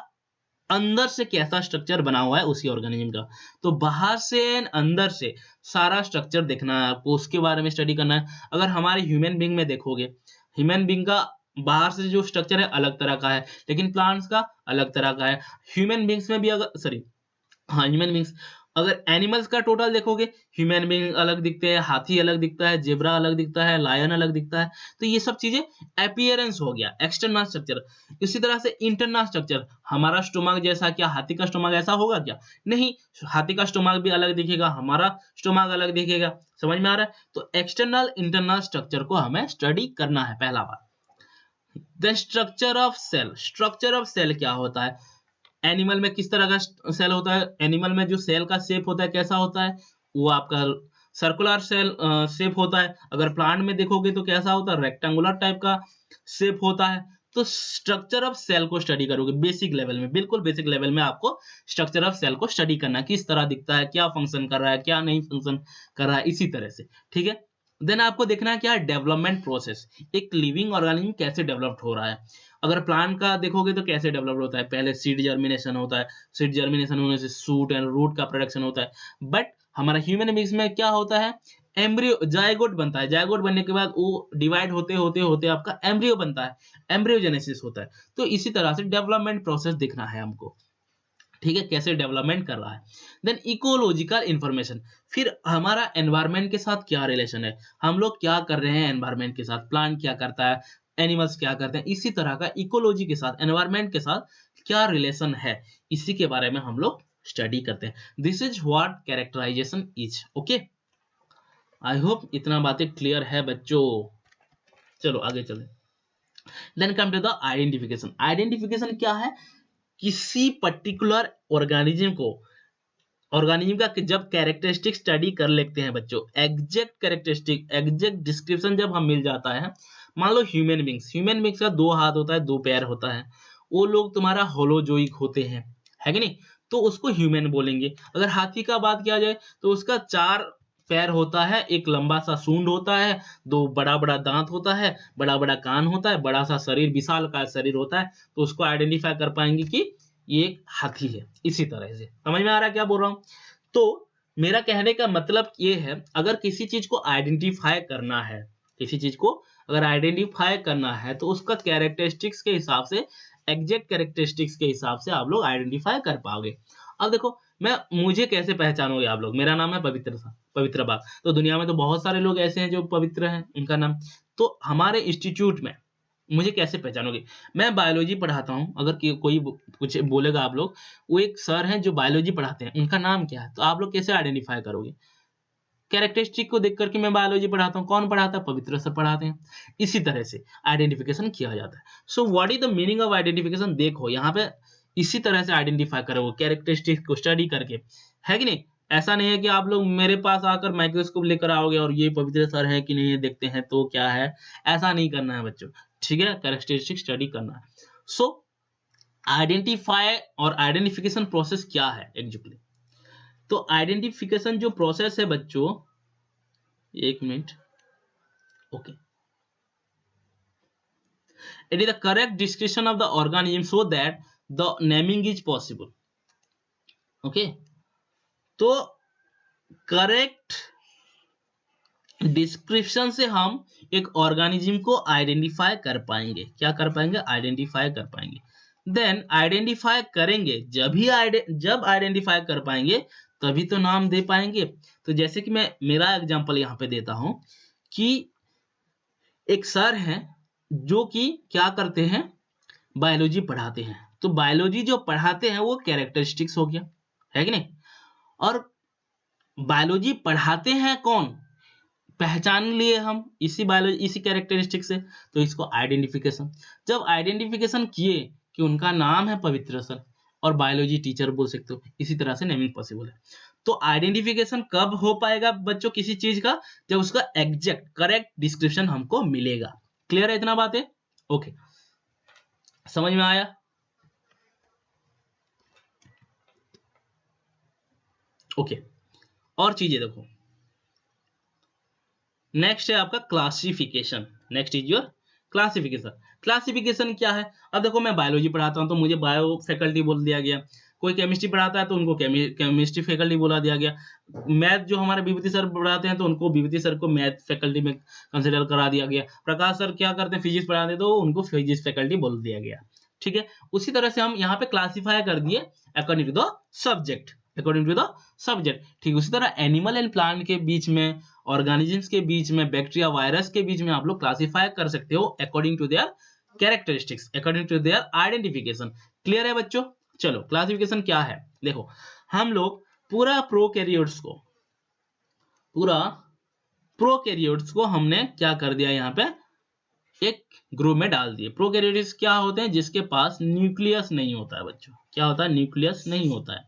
अंदर से कैसा स्ट्रक्चर बना हुआ है उसी ऑर्गेनिज्म का। तो बाहर से एंड अंदर से सारा स्ट्रक्चर देखना है आपको, उसके बारे में स्टडी करना है। अगर हमारे ह्यूमन बीइंग में देखोगे, ह्यूमन बीइंग का बाहर से जो स्ट्रक्चर है अलग तरह का है, लेकिन प्लांट्स का अलग तरह का है। ह्यूमन बीइंग्स में भी अगर सॉरी हाँ, ह्यूमन बीइंग्स, अगर एनिमल्स का टोटल देखोगे, ह्यूमन बीइंग अलग दिखते हैं, हाथी अलग दिखता है, जेब्रा अलग दिखता है, लायन अलग दिखता है। तो ये सब चीजें अपीयरेंस हो गया, एक्सटर्नल स्ट्रक्चर। इसी तरह से इंटरनल स्ट्रक्चर, हमारा स्टोमक जैसा, क्या हाथी का स्टोमक ऐसा होगा क्या? नहीं, हाथी का स्टोमक भी अलग दिखेगा, हमारा स्टोमक अलग दिखेगा। समझ में आ रहा है? तो एक्सटर्नल इंटरनल स्ट्रक्चर को हमें स्टडी करना है पहला बात। The structure of cell, structure of cell क्या होता है? एनिमल में किस तरह का सेल होता है? एनिमल में जो सेल का शेप होता है कैसा होता है? वो आपका सर्कुलर सेल शेप होता है। अगर प्लांट में देखोगे तो कैसा होता है? रेक्टेंगुलर टाइप का शेप होता है। तो स्ट्रक्चर ऑफ सेल को स्टडी करोगे बेसिक लेवल में, बिल्कुल बेसिक लेवल में आपको स्ट्रक्चर ऑफ सेल को स्टडी करना है, किस तरह दिखता है, क्या फंक्शन कर रहा है, क्या नहीं फंक्शन कर रहा है, इसी तरह से। ठीक है, देन आपको देखना है क्या? डेवलपमेंट प्रोसेस, एक लिविंग ऑर्गेनिज्म कैसे डेवलप हो रहा है। अगर प्लांट का देखोगे तो कैसे डेवलप होता है? पहले सीड जर्मिनेशन होता है, सीड जर्मिनेशन होने से शूट एंड रूट का प्रोडक्शन होता है। बट हमारा ह्यूमन बीइंग्स में क्या होता है? एम्ब्रियो, जायगोट बनता है, जायगोट बनने के बाद वो डिवाइड होते होते होते आपका एम्ब्रियो बनता है, एम्ब्रियोजेनेसिस होता है। तो इसी तरह से डेवलपमेंट प्रोसेस दिखना है हमको। ठीक है, कैसे डेवलपमेंट कर रहा है। देन इकोलॉजिकल इंफॉर्मेशन, फिर हमारा एनवायरनमेंट के साथ क्या रिलेशन है, हम लोग क्या कर रहे हैं एनवायरनमेंट के साथ, प्लांट क्या करता है, एनिमल्स क्या करते हैं, इसी तरह का इकोलॉजी के साथ, एनवायरनमेंट के साथ क्या रिलेशन है, इसी के बारे में हम लोग स्टडी करते हैं। This is what characterization is. Okay, I hope इतना बातें क्लियर है बच्चों। चलो आगे चले। Then come to the identification. Identification क्या है? किसी पर्टिकुलर ऑर्गेनिज्म को, ऑर्गेनिज्म का जब कैरेक्टरिस्टिक स्टडी कर लेते हैं बच्चों, एग्जैक्ट कैरेक्टरिस्टिक, एग्जैक्ट डिस्क्रिप्शन जब हम मिल जाता है। मान लो ह्यूमन बींग्स, ह्यूमन बींग्स का 2 हाथ होता है, 2 पैर होता है, वो लोग तुम्हारा होलोजोइक होते हैं, है कि नहीं? तो उसको ह्यूमन बोलेंगे। अगर हाथी का बात किया जाए तो उसका 4 पैर होता है, एक लंबा सा सूंड होता है, 2 बड़ा बड़ा दांत होता है, बड़ा बड़ा कान होता है, बड़ा सा शरीर, विशाल का शरीर होता है। तो उसको आइडेंटिफाई कर पाएंगे कि ये एक हाथी है। इसी तरह से समझ में आ रहा है क्या बोल रहा हूं? तो मेरा कहने का मतलब ये है, अगर किसी चीज को आइडेंटिफाई करना है, किसी चीज को अगर आइडेंटिफाई करना है तो उसका कैरेक्टरिस्टिक्स के हिसाब से, एग्जैक्ट कैरेक्टरिस्टिक्स के हिसाब से आप लोग आइडेंटिफाई कर पाओगे। अब देखो, मुझे कैसे पहचानोगे आप लोग? मेरा नाम है पवित्र बाग। तो दुनिया में तो बहुत सारे लोग ऐसे हैं जो पवित्र हैं, उनका नाम। तो हमारे इंस्टीट्यूट में मुझे कैसे पहचानोगे? मैं बायोलॉजी पढ़ाता हूँ। अगर कोई कुछ बोलेगा, आप लोग, वो एक सर हैं जो बायोलॉजी पढ़ाते हैं, उनका नाम क्या है? तो आप लोग कैसे आइडेंटिफाई करोगे? कैरेक्टरिस्टिक को देख करके मैं बायोलॉजी पढ़ाता हूँ। कौन पढ़ाता है? पवित्र सर पढ़ाते हैं। इसी तरह से आइडेंटिफिकेशन किया जाता है। So what is the meaning of identification? देखो यहाँ पे इसी तरह से आइडेंटिफाई करोगे कैरेक्टरिस्टिक को स्टडी करके, है कि नहीं? ऐसा नहीं है कि आप लोग मेरे पास आकर माइक्रोस्कोप लेकर आओगे और ये पवित्र सर है कि नहीं ये देखते हैं तो क्या है, ऐसा नहीं करना है बच्चों। ठीक है, कैरेक्टरिस्टिक स्टडी करना है। सो आइडेंटिफाई और आइडेंटिफिकेशन प्रोसेस क्या है एग्जैक्टली? तो आइडेंटिफिकेशन जो प्रोसेस है बच्चों, 1 minute, okay, it is the correct description of the organism so that the naming is possible. Okay, तो करेक्ट डिस्क्रिप्शन से हम एक ऑर्गेनिज्म को आइडेंटिफाई कर पाएंगे। क्या कर पाएंगे? आइडेंटिफाई कर पाएंगे। देन आइडेंटिफाई करेंगे, जब आइडेंटिफाई कर पाएंगे तभी तो नाम दे पाएंगे। तो जैसे कि मैं मेरा एग्जांपल यहाँ पे देता हूं कि एक सर हैं जो कि क्या करते हैं? बायोलॉजी पढ़ाते हैं। तो बायोलॉजी जो पढ़ाते हैं वो कैरेक्टरिस्टिक्स हो गया, है कि नहीं? और बायोलॉजी पढ़ाते हैं कौन? पहचान लिए हम इसी बायोलॉजी, इसी कैरेक्टरिस्टिक से, तो इसको आइडेंटिफिकेशन। जब आइडेंटिफिकेशन किए कि उनका नाम है पवित्र सर, और बायोलॉजी टीचर बोल सकते हो, इसी तरह से नेमिंग पॉसिबल है। तो आइडेंटिफिकेशन कब हो पाएगा बच्चों किसी चीज का? जब उसका एग्जैक्ट करेक्ट डिस्क्रिप्शन हमको मिलेगा। क्लियर है इतना बात है? ओके, समझ में आया? ओके, और चीजें देखो। नेक्स्ट है आपका classification. Next is your classification. Classification क्या है? अब देखो मैं बायोलॉजी पढ़ाता हूँ तो मुझे बायो फैकल्टी बोल दिया गया, कोई केमिस्ट्री पढ़ाता है तो उनको केमिस्ट्री फैकल्टी बोला दिया गया, मैथ जो हमारे विभूति सर पढ़ाते हैं तो उनको विभूति सर को मैथ फैकल्टी में कंसिडर करा दिया गया, प्रकाश सर क्या करते हैं फिजिक्स पढ़ाते हैं तो उनको फिजिक्स फैकल्टी बोल दिया गया। ठीक है, उसी तरह से हम यहाँ पे क्लासीफाई कर दिए according to the subject, according to the subject. ठीक, उसी तरह एनिमल एंड प्लांट के बीच में, ऑर्गेनिजम्स के बीच में, बैक्टीरिया वायरस के बीच में आप लोग क्लासीफाई कर सकते हो according to their characteristics, according to their identification. Clear है बच्चों? चलो क्लासिफिकेशन क्या है, देखो हम लोग पूरा प्रोकैरियोट्स को हमने क्या कर दिया, यहाँ पे एक ग्रुप में डाल दिए। प्रोकैरियोट्स क्या होते हैं? जिसके पास न्यूक्लियस नहीं होता है बच्चों, क्या होता है? न्यूक्लियस नहीं होता है।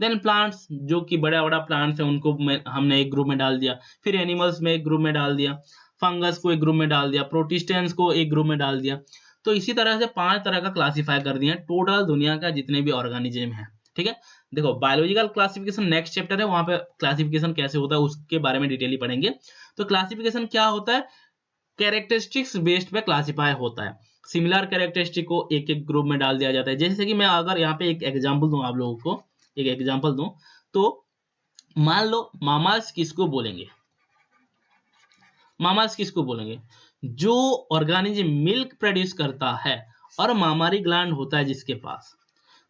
देन प्लांट्स, जो कि बड़ा बड़ा प्लांट्स है उनको हमने एक ग्रुप में डाल दिया, फिर एनिमल्स में एक ग्रुप में डाल दिया, फंगस को एक ग्रुप में डाल दिया, प्रोटिस्टेंस को एक ग्रुप में डाल दिया। तो इसी तरह से 5 तरह का क्लासीफाई कर दिया टोटल दुनिया का जितने भी ऑर्गेनिज्म है। ठीक है, देखो बायोलॉजिकल क्लासिफिकेशन नेक्स्ट चैप्टर है, वहां पे क्लासिफिकेशन कैसे होता है उसके बारे में डिटेली पढ़ेंगे। तो क्लासिफिकेशन क्या होता है? कैरेक्टरिस्टिक्स बेस्ड पे क्लासिफाई होता है। सिमिलर कैरेक्टरिस्टिक को एक एक ग्रुप में डाल दिया जाता है। जैसे कि मैं अगर यहाँ पे एक एग्जांपल दूं आप लोगों को, एक एग्जांपल दूं तो मान लो मामास किसको बोलेंगे? मामास किसको बोलेंगे? जो ऑर्गेनिज्म मिल्क प्रोड्यूस करता है और मामारी ग्लैंड होता है जिसके पास,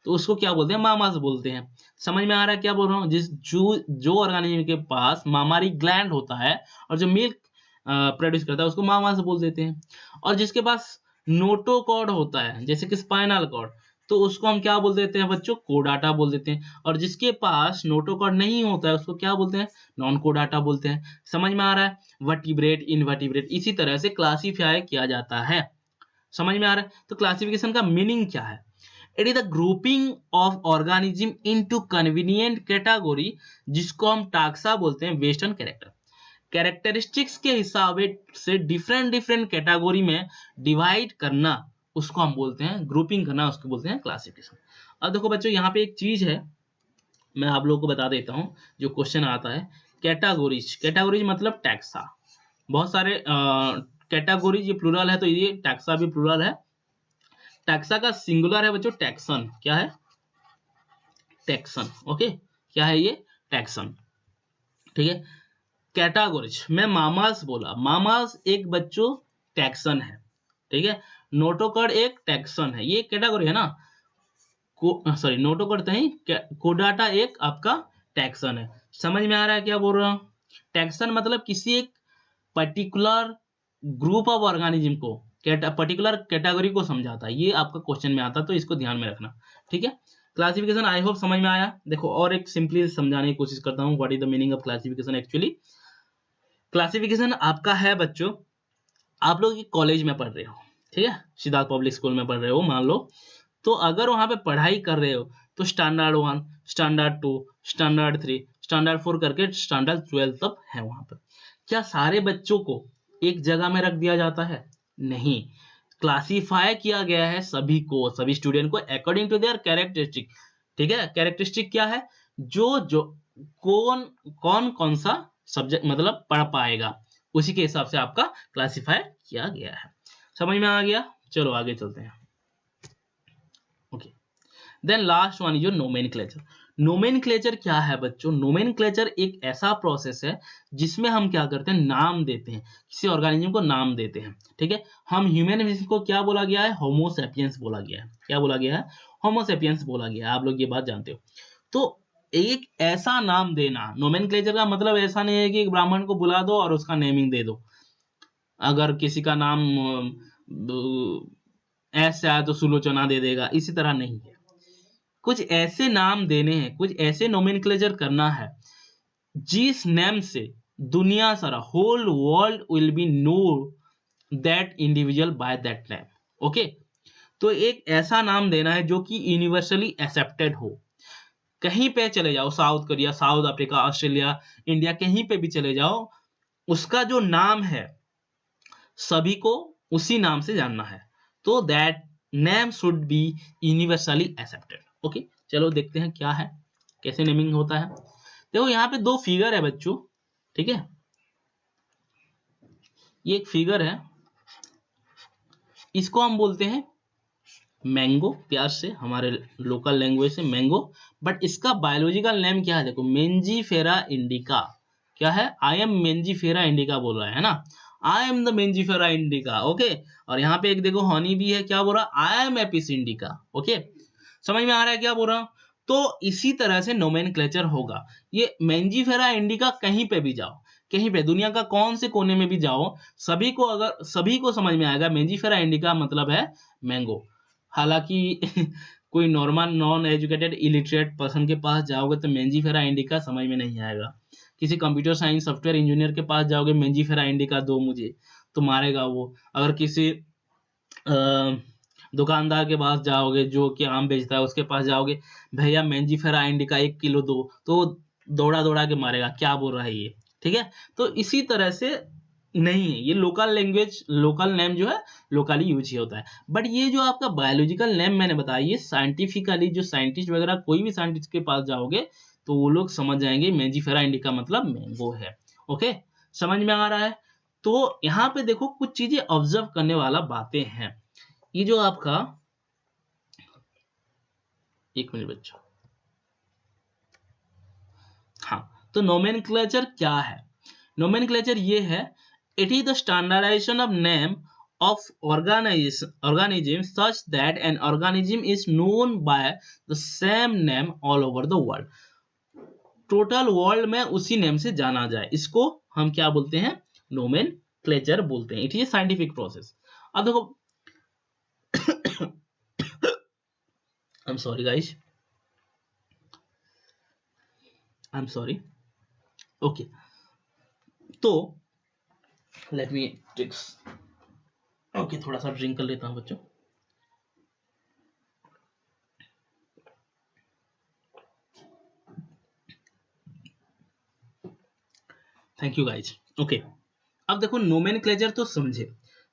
तो उसको क्या बोलते हैं? मामास बोलते हैं। समझ में आ रहा है क्या बोल रहा हूँ? जो ऑर्गेनिज्म के पास मामारी ग्लैंड होता है और जो मिल्क प्रोड्यूस करता है उसको मामास बोल देते हैं। और जिसके पास नोटोकॉर्ड होता है जैसे कि स्पाइनल कॉर्ड, तो उसको हम क्या बोल देते हैं बच्चों? कोडाटा बोल देते हैं। और जिसके पास नोटोकॉर्ड नहीं होता है उसको क्या बोलते हैं? नॉन कोडाटा बोलते हैं। समझ में आ रहा है? वर्टिब्रेट, इनवर्टिब्रेट, इसी तरह से क्लासीफाई किया जाता है। समझ में आ रहा है? तो क्लासिफिकेशन का मीनिंग क्या है? It is the grouping of organism into convenient category, जिसको हम टाक्सा बोलते हैं वेस्टर्न कैरेक्टर। कैरेक्टरिस्टिक्स के हिसाब से डिफरेंट डिफरेंट कैटेगरी में डिवाइड करना, उसको हम बोलते हैं ग्रुपिंग करना, उसको बोलते हैं क्लासिफिकेशन। अब देखो बच्चों यहाँ पे एक चीज है, मैं आप लोगों को बता देता हूँ जो क्वेश्चन आता है। कैटेगोरीज, कैटेगोरीज मतलब टैक्सा। बहुत सारे कैटेगोरीज ये प्लूरल है तो ये टैक्सा भी प्लूरल है। टैक्सा का सिंगुलर है बच्चों टैक्सन। क्या है? टैक्सन। ओके, क्या है ये? टैक्सन। ठीक है, कैटेगोरीज में मामास बोला, मामास एक बच्चों टैक्सन है। ठीक है, नोटोकॉर्ड एक टैक्सन है, ये कैटेगरी है ना। सॉरी नोटोकॉर्ड नहीं, कोडाटा एक आपका टैक्सन है। समझ में आ रहा है क्या बोल रहा हूँ? टैक्सन मतलब किसी एक पर्टिकुलर ग्रुप ऑफ ऑर्गेनिज्म को, पर्टिकुलर कैटेगरी को समझाता है। ये आपका क्वेश्चन में आता है तो इसको ध्यान में रखना। ठीक है, क्लासिफिकेशन आई होप समझ में आया। देखो और एक सिंपली समझाने की कोशिश करता हूँ what is the meaning of classification. Actually classification आपका है बच्चों, आप लोग कॉलेज में पढ़ रहे हो, ठीक है, सिद्धार्थ पब्लिक स्कूल में पढ़ रहे हो मान लो, तो अगर वहां पे पढ़ाई कर रहे हो तो स्टैंडर्ड 1, स्टैंडर्ड 2, स्टैंडर्ड 3, स्टैंडर्ड 4 करके स्टैंडर्ड 12 तक है वहां पर। क्या सारे बच्चों को एक जगह में रख दिया जाता है? नहीं, क्लासीफाई किया गया है सभी को, सभी स्टूडेंट को अकॉर्डिंग टू देयर कैरेक्टरिस्टिक। ठीक है, कैरेक्टरिस्टिक क्या है? जो जो कौन कौन कौन सा सब्जेक्ट मतलब पढ़ पाएगा, उसी के हिसाब से आपका क्लासीफाई किया गया है। समझ में आ गया? चलो आगे चलते हैं। Okay, then last one is nomenclature. Nomenclature क्या है बच्चों? नोमेनक्लेचर एक ऐसा प्रोसेस है जिसमें हम क्या करते हैं? नाम देते हैं, किसी ऑर्गेनिज्म को नाम देते हैं। ठीक है, हम ह्यूमन बीइंग को क्या बोला गया है? होमो सैपियंस बोला गया है। क्या बोला गया है? होमो सैपियंस बोला गया है। आप लोग ये बात जानते हो। तो एक ऐसा नाम देना, नोमेनक्लेचर का मतलब ऐसा नहीं है कि एक ब्राह्मण को बुला दो और उसका नेमिंग दे दो। अगर किसी का नाम ऐसे आया तो सुलोचना दे देगा, इसी तरह नहीं है। कुछ ऐसे नाम देने हैं, कुछ ऐसे नोमेनक्लेचर करना है जिस नेम से दुनिया सारा whole world will be know that individual by that name. Okay, तो एक ऐसा नाम देना है जो कि यूनिवर्सली एक्सेप्टेड हो। कहीं पे चले जाओ, south Korea, south Africa, Australia, India, कहीं पे भी चले जाओ, उसका जो नाम है सभी को उसी नाम से जानना है। तो that name should be universally accepted. Okay, चलो देखते हैं क्या है, कैसे नेमिंग होता है। देखो यहाँ पे 2 फिगर है बच्चों। ठीक है, ये एक फिगर है, इसको हम बोलते हैं मैंगो, प्यार से हमारे लोकल लैंग्वेज से मैंगो। बट इसका बायोलॉजिकल नेम क्या है, देखो मेंजीफेरा इंडिका। क्या है, आई एम मेंजीफेरा इंडिका बोल रहा है ना, I am the Mangifera indica. Okay, और यहाँ पे एक देखो हनी भी है, क्या बोल रहा, I am Apis indica. Okay, समझ में आ रहा है क्या बोल रहा हूँ। तो इसी तरह से नोमेनक्लेचर होगा। ये मेंजीफेरा इंडिका कहीं पे भी जाओ, कहीं पे दुनिया का कौन से कोने में भी जाओ, सभी को समझ में आएगा मेंजीफेरा इंडिका मतलब है मैंगो। हालांकि कोई normal non educated illiterate person के पास जाओगे तो मेंजीफेरा इंडिका समझ में नहीं आएगा। किसी कंप्यूटर साइंस सॉफ्टवेयर इंजीनियर के पास जाओगे, मेंजीफेरा इंडिका दो मुझे, तो मारेगा वो। अगर किसी दुकानदार के पास जाओगे जो कि आम बेचता है, उसके पास जाओगे, भैया मेंजीफेरा इंडिका 1 किलो दो, तो दौड़ा दौड़ा के मारेगा, क्या बोल रहा है ये। ठीक है, तो इसी तरह से नहीं है, ये लोकल लैंग्वेज, लोकल नेम जो है लोकली यूज ही होता है। बट ये जो आपका बायोलॉजिकल नेम मैंने बताया, ये साइंटिफिकली जो साइंटिस्ट वगैरह कोई भी साइंटिस्ट के पास जाओगे तो वो लोग समझ जाएंगे मेंजीफेरा इंडिका मतलब मैंगो है। ओके, समझ में आ रहा है। तो यहाँ पे देखो कुछ चीजें ऑब्जर्व करने वाला बातें हैं। ये जो आपका, एक मिनट बच्चों, हाँ, तो नोमेनक्लेचर क्या है। नोमेनक्लेचर ये है, it is the standardization of name of organism such that an organism is known by the same name all over the world. Total world में उसी नेम से जाना जाए, इसको हम क्या बोलते हैं, नोमेनक्लेचर बोलते हैं। It is scientific process. अब देखो I am sorry guys, I am sorry. Okay, तो लेट मी टेक्स, ओके, थोड़ा सा ड्रिंक कर लेता हूं बच्चों। Thank you guys. ओके, अब देखो नोमेनक्लेचर तो समझे।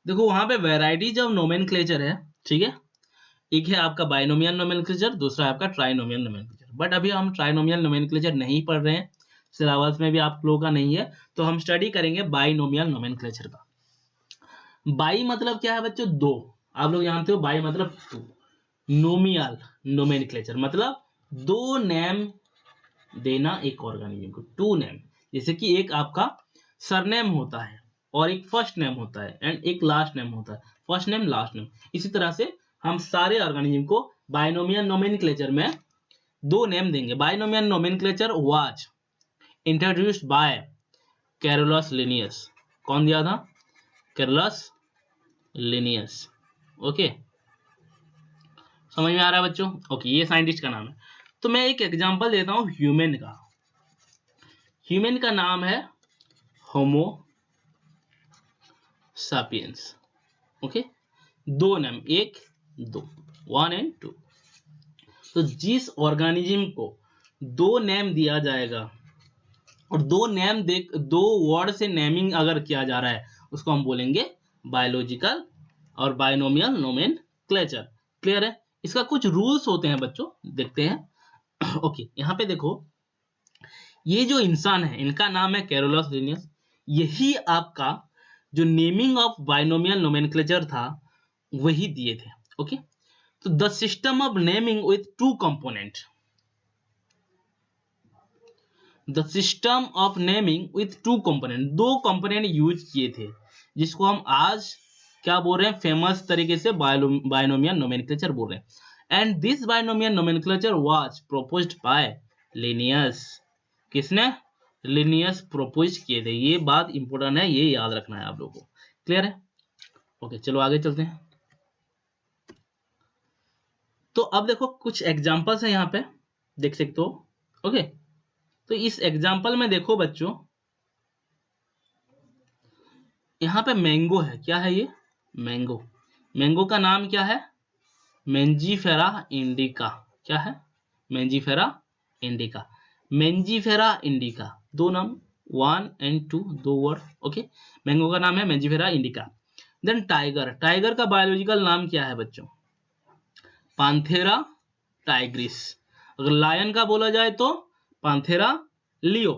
देखो वहां पे वैरायटीज ऑफ नोमेनक्लेचर है, ठीक है। एक है आपका बाइनोमियल नोमेनक्लेचर, दूसरा है आपका ट्राइनोमियल नोमेनक्लेचर। बट अभी हम ट्राइनोमियल नोमेनक्लेचर नहीं पढ़ रहे हैं, सिलेबस में भी आप लोगों का नहीं है, तो हम स्टडी करेंगे बाइनोमियल नोमेनक्लेचर का। बाई मतलब क्या है बच्चों, दो। आप लोग जानते हो बाई मतलब टू। नोमियल नोमेनक्लेचर मतलब दो नेम देना एक ऑर्गेनिज्म को, टू नेम। जैसे कि एक आपका सरनेम होता है और एक फर्स्ट नेम होता है एंड एक लास्ट नेम होता है, फर्स्ट नेम लास्ट नेम। इसी तरह से हम सारे ऑर्गेनिज्म को बाइनोमियल नोमेनक्लेचर में दो नेम देंगे। Binomial nomenclature was introduced by Carolus Linnaeus. कौन दिया था, कैरोलस लिनियस। ओके, समझ में आ रहा है बच्चों। ओके, ये साइंटिस्ट का नाम है। तो मैं एक एग्जांपल देता हूं ह्यूमन का। ह्यूमन का नाम है होमो सापियंस। ओके, दो नाम, एक दो, 1 एंड 2। तो जिस ऑर्गेनिज्म को दो नेम दिया जाएगा और दो नेम देख, दो वर्ड से नेमिंग अगर किया जा रहा है, उसको हम बोलेंगे बायोलॉजिकल और बाइनोमियल नोमेनक्लेचर। क्लियर है। इसका कुछ रूल्स होते हैं बच्चों, देखते हैं। ओके, यहाँ पे देखो, ये जो इंसान है इनका नाम है कैरोलस लिनियस। यही आपका जो नेमिंग ऑफ बाइनोमियल नोमेनक्लेचर था वही दिए थे। ओके, तो the system of naming with to component, the system of naming with to component, दो कंपोनेंट यूज किए थे, जिसको हम आज क्या बोल रहे हैं, फेमस तरीके से बाइनोमियल नोमेनक्लेचर बोल रहे हैं। And this binomial nomenclature was proposed by Linnaeus. किसने, लिनियस प्रोपोज किए थे। ये बात इंपॉर्टेंट है, ये याद रखना है आप लोगों को। क्लियर है। ओके, चलो आगे चलते हैं। तो अब देखो कुछ एग्जांपल्स है यहाँ पे, देख सकते हो। ओके, तो इस एग्जांपल में देखो बच्चों, यहाँ पे मैंगो है। क्या है ये, मैंगो। मैंगो का नाम क्या है, मेंजीफेरा इंडिका। क्या है, मेंजीफेरा इंडिका। मेंजीफेरा इंडिका, दो नाम, 1 एंड 2, दो वर्ड। ओके, मैंगो का नाम है Mangifera indica. Then tiger, tiger का बायोलॉजिकल नाम क्या है बच्चों, पांथेरा टाइग्रिस। अगर लायन का बोला जाए तो पांथेरा लियो।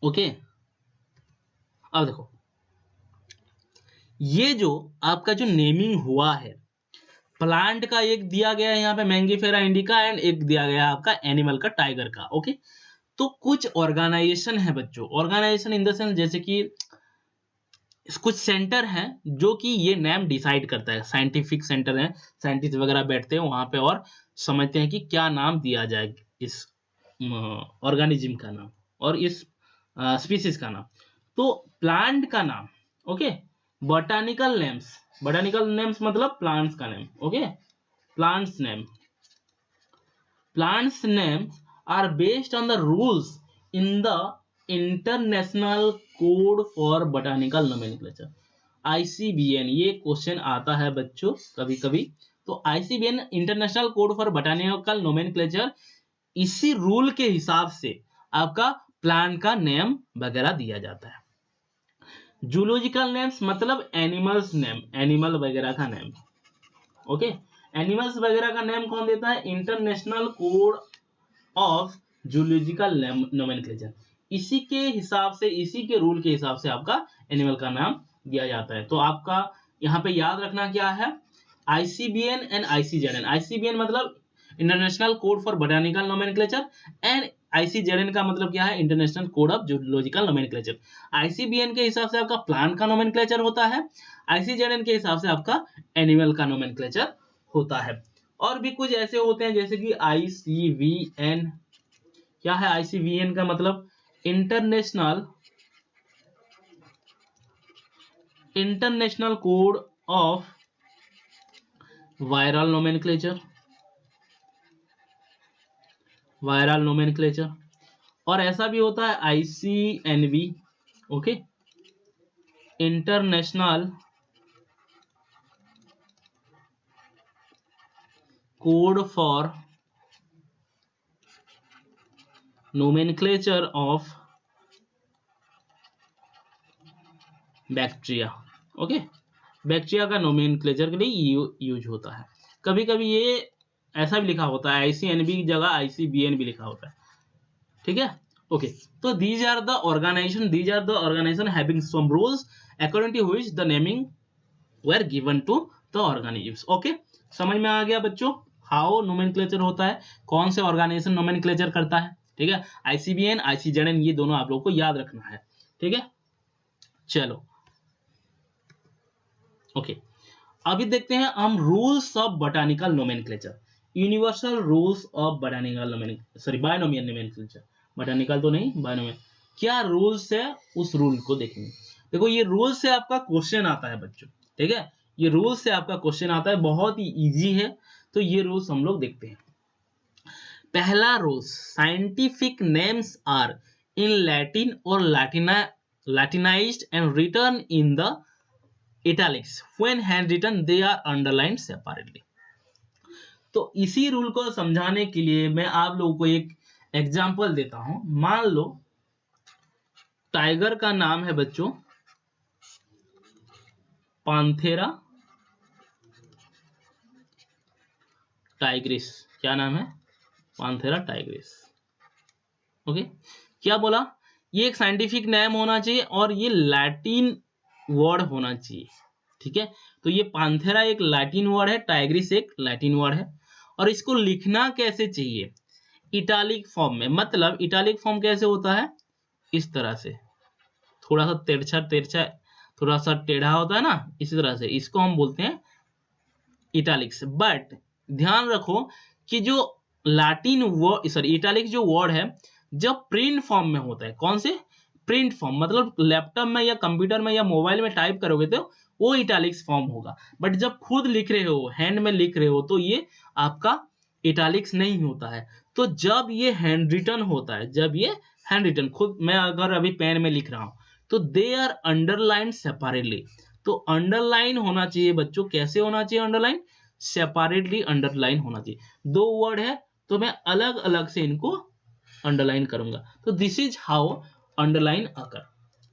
ओके, अब देखो ये जो आपका जो नेमिंग हुआ है, प्लांट का एक दिया गया है यहाँ पे मैंगीफेरा इंडिका एंड एक दिया गया है आपका एनिमल का टाइगर का। ओके, तो कुछ ऑर्गेनाइजेशन है बच्चों, ऑर्गेनाइजेशन इन द सेंस जैसे कि कुछ सेंटर हैं जो कि ये नेम डिसाइड करता है, साइंटिफिक सेंटर है, साइंटिस्ट वगैरह बैठते हैं वहां पे और समझते हैं कि क्या नाम दिया जाए इस ऑर्गेनिज्म का नाम और इस स्पीसीज का नाम। तो प्लांट का नाम, okay, botanical names, botanical names मतलब प्लांट्स का name, okay, plants name, plants names are based on the rules in the international code for botanical nomenclature, ICBN। ये क्वेश्चन आता है बच्चों कभी कभी। तो ICBN international code for botanical nomenclature, इसी रूल के हिसाब से आपका प्लांट का नेम वगैरह दिया जाता है। जूलॉजिकल नेम्स मतलब एनिमल्स नेम, एनिमल वगैरह का नेम, ओके, एनिमल्स वगैरह का नेम कौन देता है? International code of zoological nomenclature, इसी के हिसाब से, इसी के रूल के हिसाब से आपका एनिमल का नाम दिया जाता है। तो आपका यहाँ पे याद रखना क्या है? ICBN and ICZN। ICBN मतलब international code for botanical nomenclature and ICZN का मतलब क्या है? International code of zoological nomenclature. ICBN के हिसाब से आपका प्लांट का नोमेनक्लेचर होता है, ICZN के हिसाब से आपका एनिमल का नोमेनक्लेचर होता है। और भी कुछ ऐसे होते हैं जैसे कि ICVN। क्या है ICVN का मतलब? International code of viral nomenclature, viral nomenclature. और ऐसा भी होता है ICNV, okay, international code for nomenclature of bacteria, okay, bacteria का नोमेनक्लेचर के लिए यूज होता है। कभी कभी ये ऐसा भी लिखा होता है ICNB की जगह ICBN भी लिखा होता है, ठीक है, ओके। तो these are the organization having some rules according to which the naming were given to the organisms, okay. समझ में आ गया बच्चों हाउ नोमेनक्लेचर होता है, कौन से ऑर्गेनाइजेशन नोमेनक्लेचर करता है, ठीक है। ICBN ICZN ये दोनों आप लोगों को याद रखना है, ठीक है। चलो ओके, अभी देखते हैं हम rules of botanical nomenclature, universal rules of botanical nomenclature, sorry binomial nomenclature, botanical तो नहीं, बायोनोमियल। क्या रूल्स है उस रूल को देखेंगे। देखो ये रूल से आपका क्वेश्चन आता है बच्चों, ठीक है, ये रूल से आपका क्वेश्चन आता है, बहुत ही इजी है। तो ये रूल्स हम लोग देखते हैं। पहला rules, scientific names are in Latin और latinised and written in the italics when handwritten they are underlined separately। तो इसी रूल को समझाने के लिए मैं आप लोगों को एक एग्जांपल देता हूं। मान लो टाइगर का नाम है बच्चों पांथेरा टाइग्रिस। क्या नाम है? पांथेरा टाइग्रिस, ओके। क्या बोला? ये एक साइंटिफिक नेम होना चाहिए और ये लैटिन वर्ड होना चाहिए, ठीक है। तो ये पांथेरा एक लैटिन वर्ड है, टाइग्रिस एक लैटिन वर्ड है। और इसको लिखना कैसे चाहिए? इटालिक फॉर्म में। मतलब इटालिक फॉर्म कैसे होता है? इस तरह से, थोड़ा सा तिरछा तिरछा, थोड़ा सा टेढ़ा होता है ना, इसी तरह से इसको हम बोलते हैं इटालिक्स। बट ध्यान रखो कि जो लैटिन वर्ड, सॉरी इटालिक जो वर्ड है, जब प्रिंट फॉर्म में होता है, कौन से? प्रिंट फॉर्म, मतलब लैपटॉप में या कंप्यूटर में या मोबाइल में टाइप करोगे तो वो इटालिक्स फॉर्म होगा। बट जब खुद लिख रहे हो, हैंड में लिख रहे हो, तो ये आपका इटालिक्स नहीं होता है। तो जब ये हैंड रिटन होता है, जब ये हैंड रिटन, खुद मैं अगर अभी पेन में लिख रहा हूं तो दे आर अंडरलाइन सेपरेटली। तो अंडरलाइन होना चाहिए बच्चों, कैसे होना चाहिए अंडरलाइन? सेपरेटली अंडरलाइन होना चाहिए। दो वर्ड है तो मैं अलग अलग से इनको अंडरलाइन करूंगा। तो दिस इज हाउ अंडरलाइन अकर।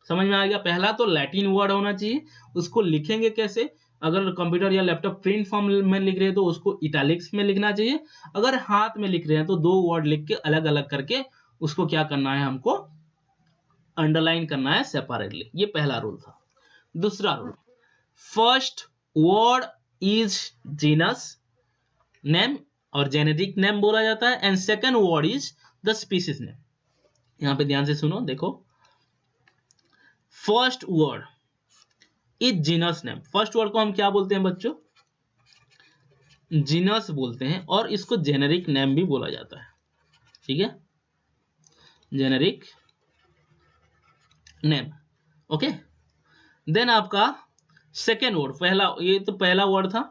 समझ में आ गया? पहला तो लैटिन वर्ड होना चाहिए, उसको लिखेंगे कैसे? अगर कंप्यूटर या लैपटॉप प्रिंट फॉर्म में लिख रहे हैं तो उसको इटैलिक्स में लिखना चाहिए। अगर हाथ में लिख रहे हैं तो दो वर्ड लिख के अलग अलग करके उसको क्या करना है, हमको अंडरलाइन करना है सेपरेटली। ये पहला रूल था। दूसरा rule, first word is genus name और जेनेरिक नेम बोला जाता है, and second word is the species name. यहां पे ध्यान से सुनो, देखो first word is genus name. First word को हम क्या बोलते हैं बच्चों? जीनस बोलते हैं, और इसको जेनेरिक नेम भी बोला जाता है, ठीक है, जेनेरिक नेम। ओके, देन आपका सेकेंड वर्ड, पहला ये तो पहला वर्ड था,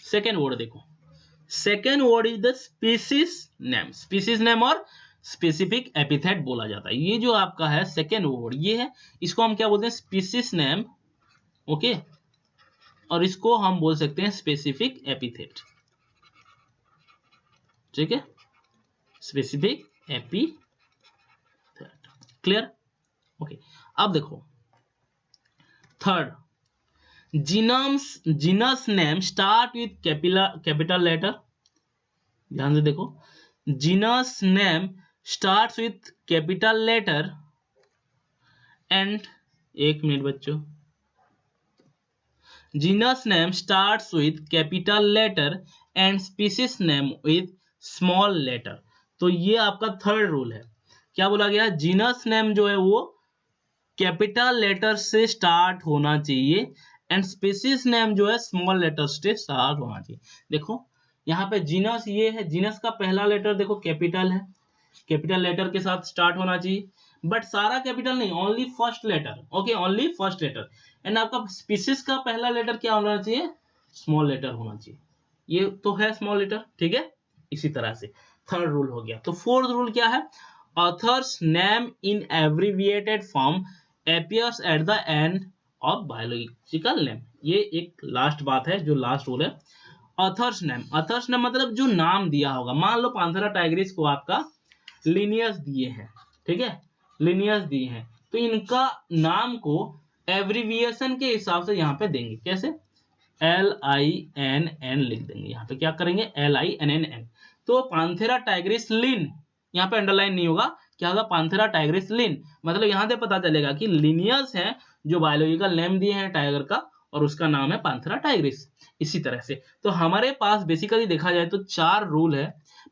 सेकेंड वर्ड देखो, second word is the species name. Species name और स्पेसिफिक एपिथेट बोला जाता है। ये जो आपका है सेकेंड वर्ड, ये है, इसको हम क्या बोलते हैं? Species name. ओके, और इसको हम बोल सकते हैं स्पेसिफिक एपिथेट, ठीक है, स्पेसिफिक एपिथेट। क्लियर? ओके, अब देखो third, genus name start with capital letter. ध्यान से देखो, genus name start with capital letter and, एक मिनट बच्चों, genus name starts with capital letter and species name with small letter. तो ये आपका थर्ड रूल है। क्या बोला गया? जीनस नेम जो है वो कैपिटल लेटर से स्टार्ट होना चाहिए एंड स्पीसीज नेम जो है स्मॉल लेटर से स्टार्ट होना चाहिए। देखो यहाँ पे जीनस ये है, जीनस का पहला लेटर देखो कैपिटल है, कैपिटल लेटर के साथ स्टार्ट होना चाहिए, बट सारा कैपिटल नहीं, only first letter. Okay, only first letter. And आपका स्पीसीज का पहला लेटर क्या होना चाहिए? स्मॉल लेटर होना चाहिए। ये तो है स्मॉल लेटर, ठीक है। इसी तरह से थर्ड रूल हो गया। तो फोर्थ रूल क्या है? Author's name in abbreviated form appears at the end of biological name। ये एक लास्ट बात है, जो लास्ट रूल है। ऑथर्स नेम, ऑथर्स नेम मतलब जो नाम दिया होगा। मान लो पांथेरा टाइग्रिस को आपका लिनियस दिए हैं, ठीक है, लिनियस दिए हैं, तो इनका नाम को एब्रिविएशन के हिसाब से यहाँ पे देंगे। कैसे? LINN लिख देंगे। यहाँ पे क्या करेंगे? LINNN। तो पांथेरा टाइग्रिस लिन, यहाँ पे अंडरलाइन नहीं होगा, क्या होगा? पांथेरा टाइग्रिस लिन। मतलब यहाँ से पता चलेगा कि लिनियस है जो बायोलॉजिकल नेम दिए हैं टाइगर का, और उसका नाम है पांथेरा टाइग्रिस। इसी तरह से तो हमारे पास बेसिकली देखा जाए तो 4 रूल है।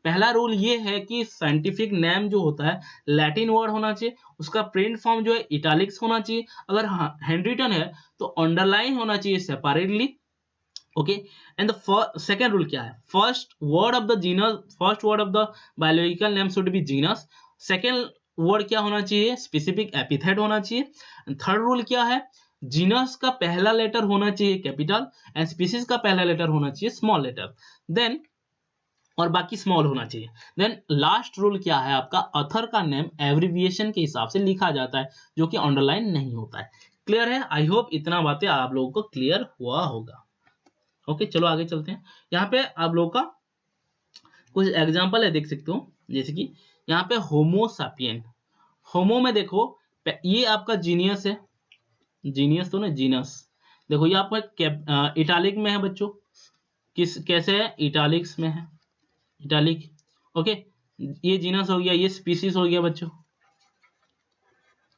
पहला रूल ये है कि साइंटिफिक नेम जो होता है लैटिन वर्ड होना चाहिए, उसका प्रिंट फॉर्म जो है इटैलिक्स होना चाहिए, अगर हैंड रिटन है तो अंडरलाइन होना चाहिए separately. Okay, and the second rule क्या है? First word of the genus, first word of the biological name should be genus. Second word क्या होना चाहिए? स्पेसिफिक एपिथेट होना चाहिए। थर्ड रूल क्या है? जीनस का पहला लेटर होना चाहिए कैपिटल एंड स्पीसीज का पहला लेटर होना चाहिए स्मॉल लेटर, देन और बाकी स्मॉल होना चाहिए। देन लास्ट रूल क्या है आपका? ऑथर का नेम एब्रिविएशन के हिसाब से लिखा जाता है, जो कि अंडरलाइन नहीं होता है। क्लियर है? आई होप इतना बातें आप लोगों को क्लियर हुआ होगा। ओके, चलो आगे चलते हैं। यहाँ पे आप लोगों का कुछ एग्जांपल है, देख सकते हो, जैसे कि यहाँ पे होमो सापियन। होमो में देखो ये आपका जीनियस है, जीनियस तो ना, जीनस। देखो ये आपका इटालिक में है बच्चों, किस कैसे है? इटालिक्स में है, इटालिक। ओके, ये जीनस हो गया, ये स्पीसीज हो गया बच्चों,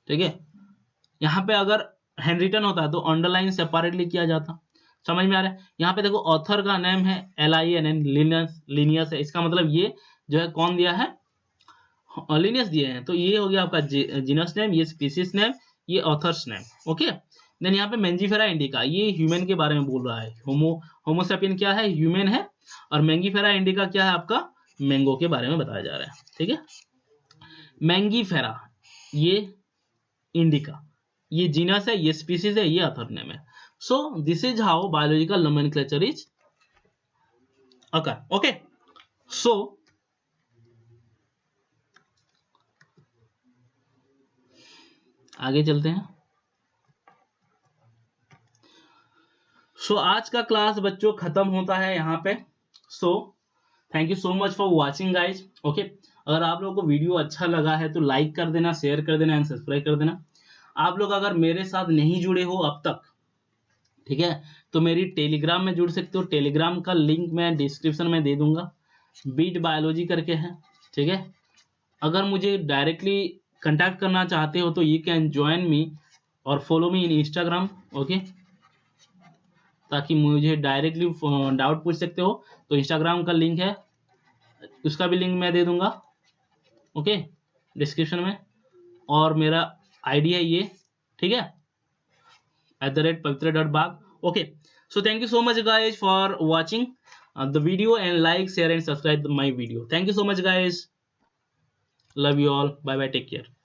ठीक है। यहाँ पे अगर हैंड रिटन होता है तो अंडरलाइन सेपरेटली किया जाता। समझ में आ रहा है? यहाँ पे देखो ऑथर का नेम है LINN, लिनियस, लिनियस है, इसका मतलब ये जो है कौन दिया है? लिनियस दिए हैं। तो ये हो गया आपका जीनस नेम, ये स्पीसीज नेम, ये ऑथर्स नेम। ओके, देन यहाँ पे मेंजीफेरा इंडिका, ये ह्यूमन के बारे में बोल रहा है। होमोसेपियन क्या है? ह्यूमन है। और मेंजीफेरा इंडिका क्या है आपका? मैंगो के बारे में बताया जा रहा है, ठीक है। मैंगीफेरा, ये इंडिका, ये जीनस है, ये स्पीसीज है, ये ऑथर नेम है। So this is how biological nomenclature is occur। Okay, so आगे चलते हैं। सो आज का क्लास बच्चों खत्म होता है यहाँ पे। So thank you so much for watching guys. Okay, अगर आप लोगों को वीडियो अच्छा लगा है तो लाइक कर देना, शेयर कर देना एंड सब्सक्राइब कर देना। आप लोग अगर मेरे साथ नहीं जुड़े हो अब तक, ठीक है, तो मेरी टेलीग्राम में जुड़ सकते हो। टेलीग्राम का लिंक मैं डिस्क्रिप्शन में दे दूंगा, बीट बायोलॉजी करके है, ठीक है। अगर मुझे डायरेक्टली कंटैक्ट करना चाहते हो तो यू कैन ज्वाइन मी और फॉलो मी इन इंस्टाग्राम। ओके, ताकि मुझे डायरेक्टली डाउट पूछ सकते हो। तो इंस्टाग्राम का लिंक है, उसका भी लिंक मैं दे दूंगा, ओके, डिस्क्रिप्शन में। और मेरा आईडी है ये, ठीक है, @pavitra.bag। okay, so thank you so much guys for watching the video, and like, share and subscribe my video. Thank you so much guys, love you all, bye bye, take care.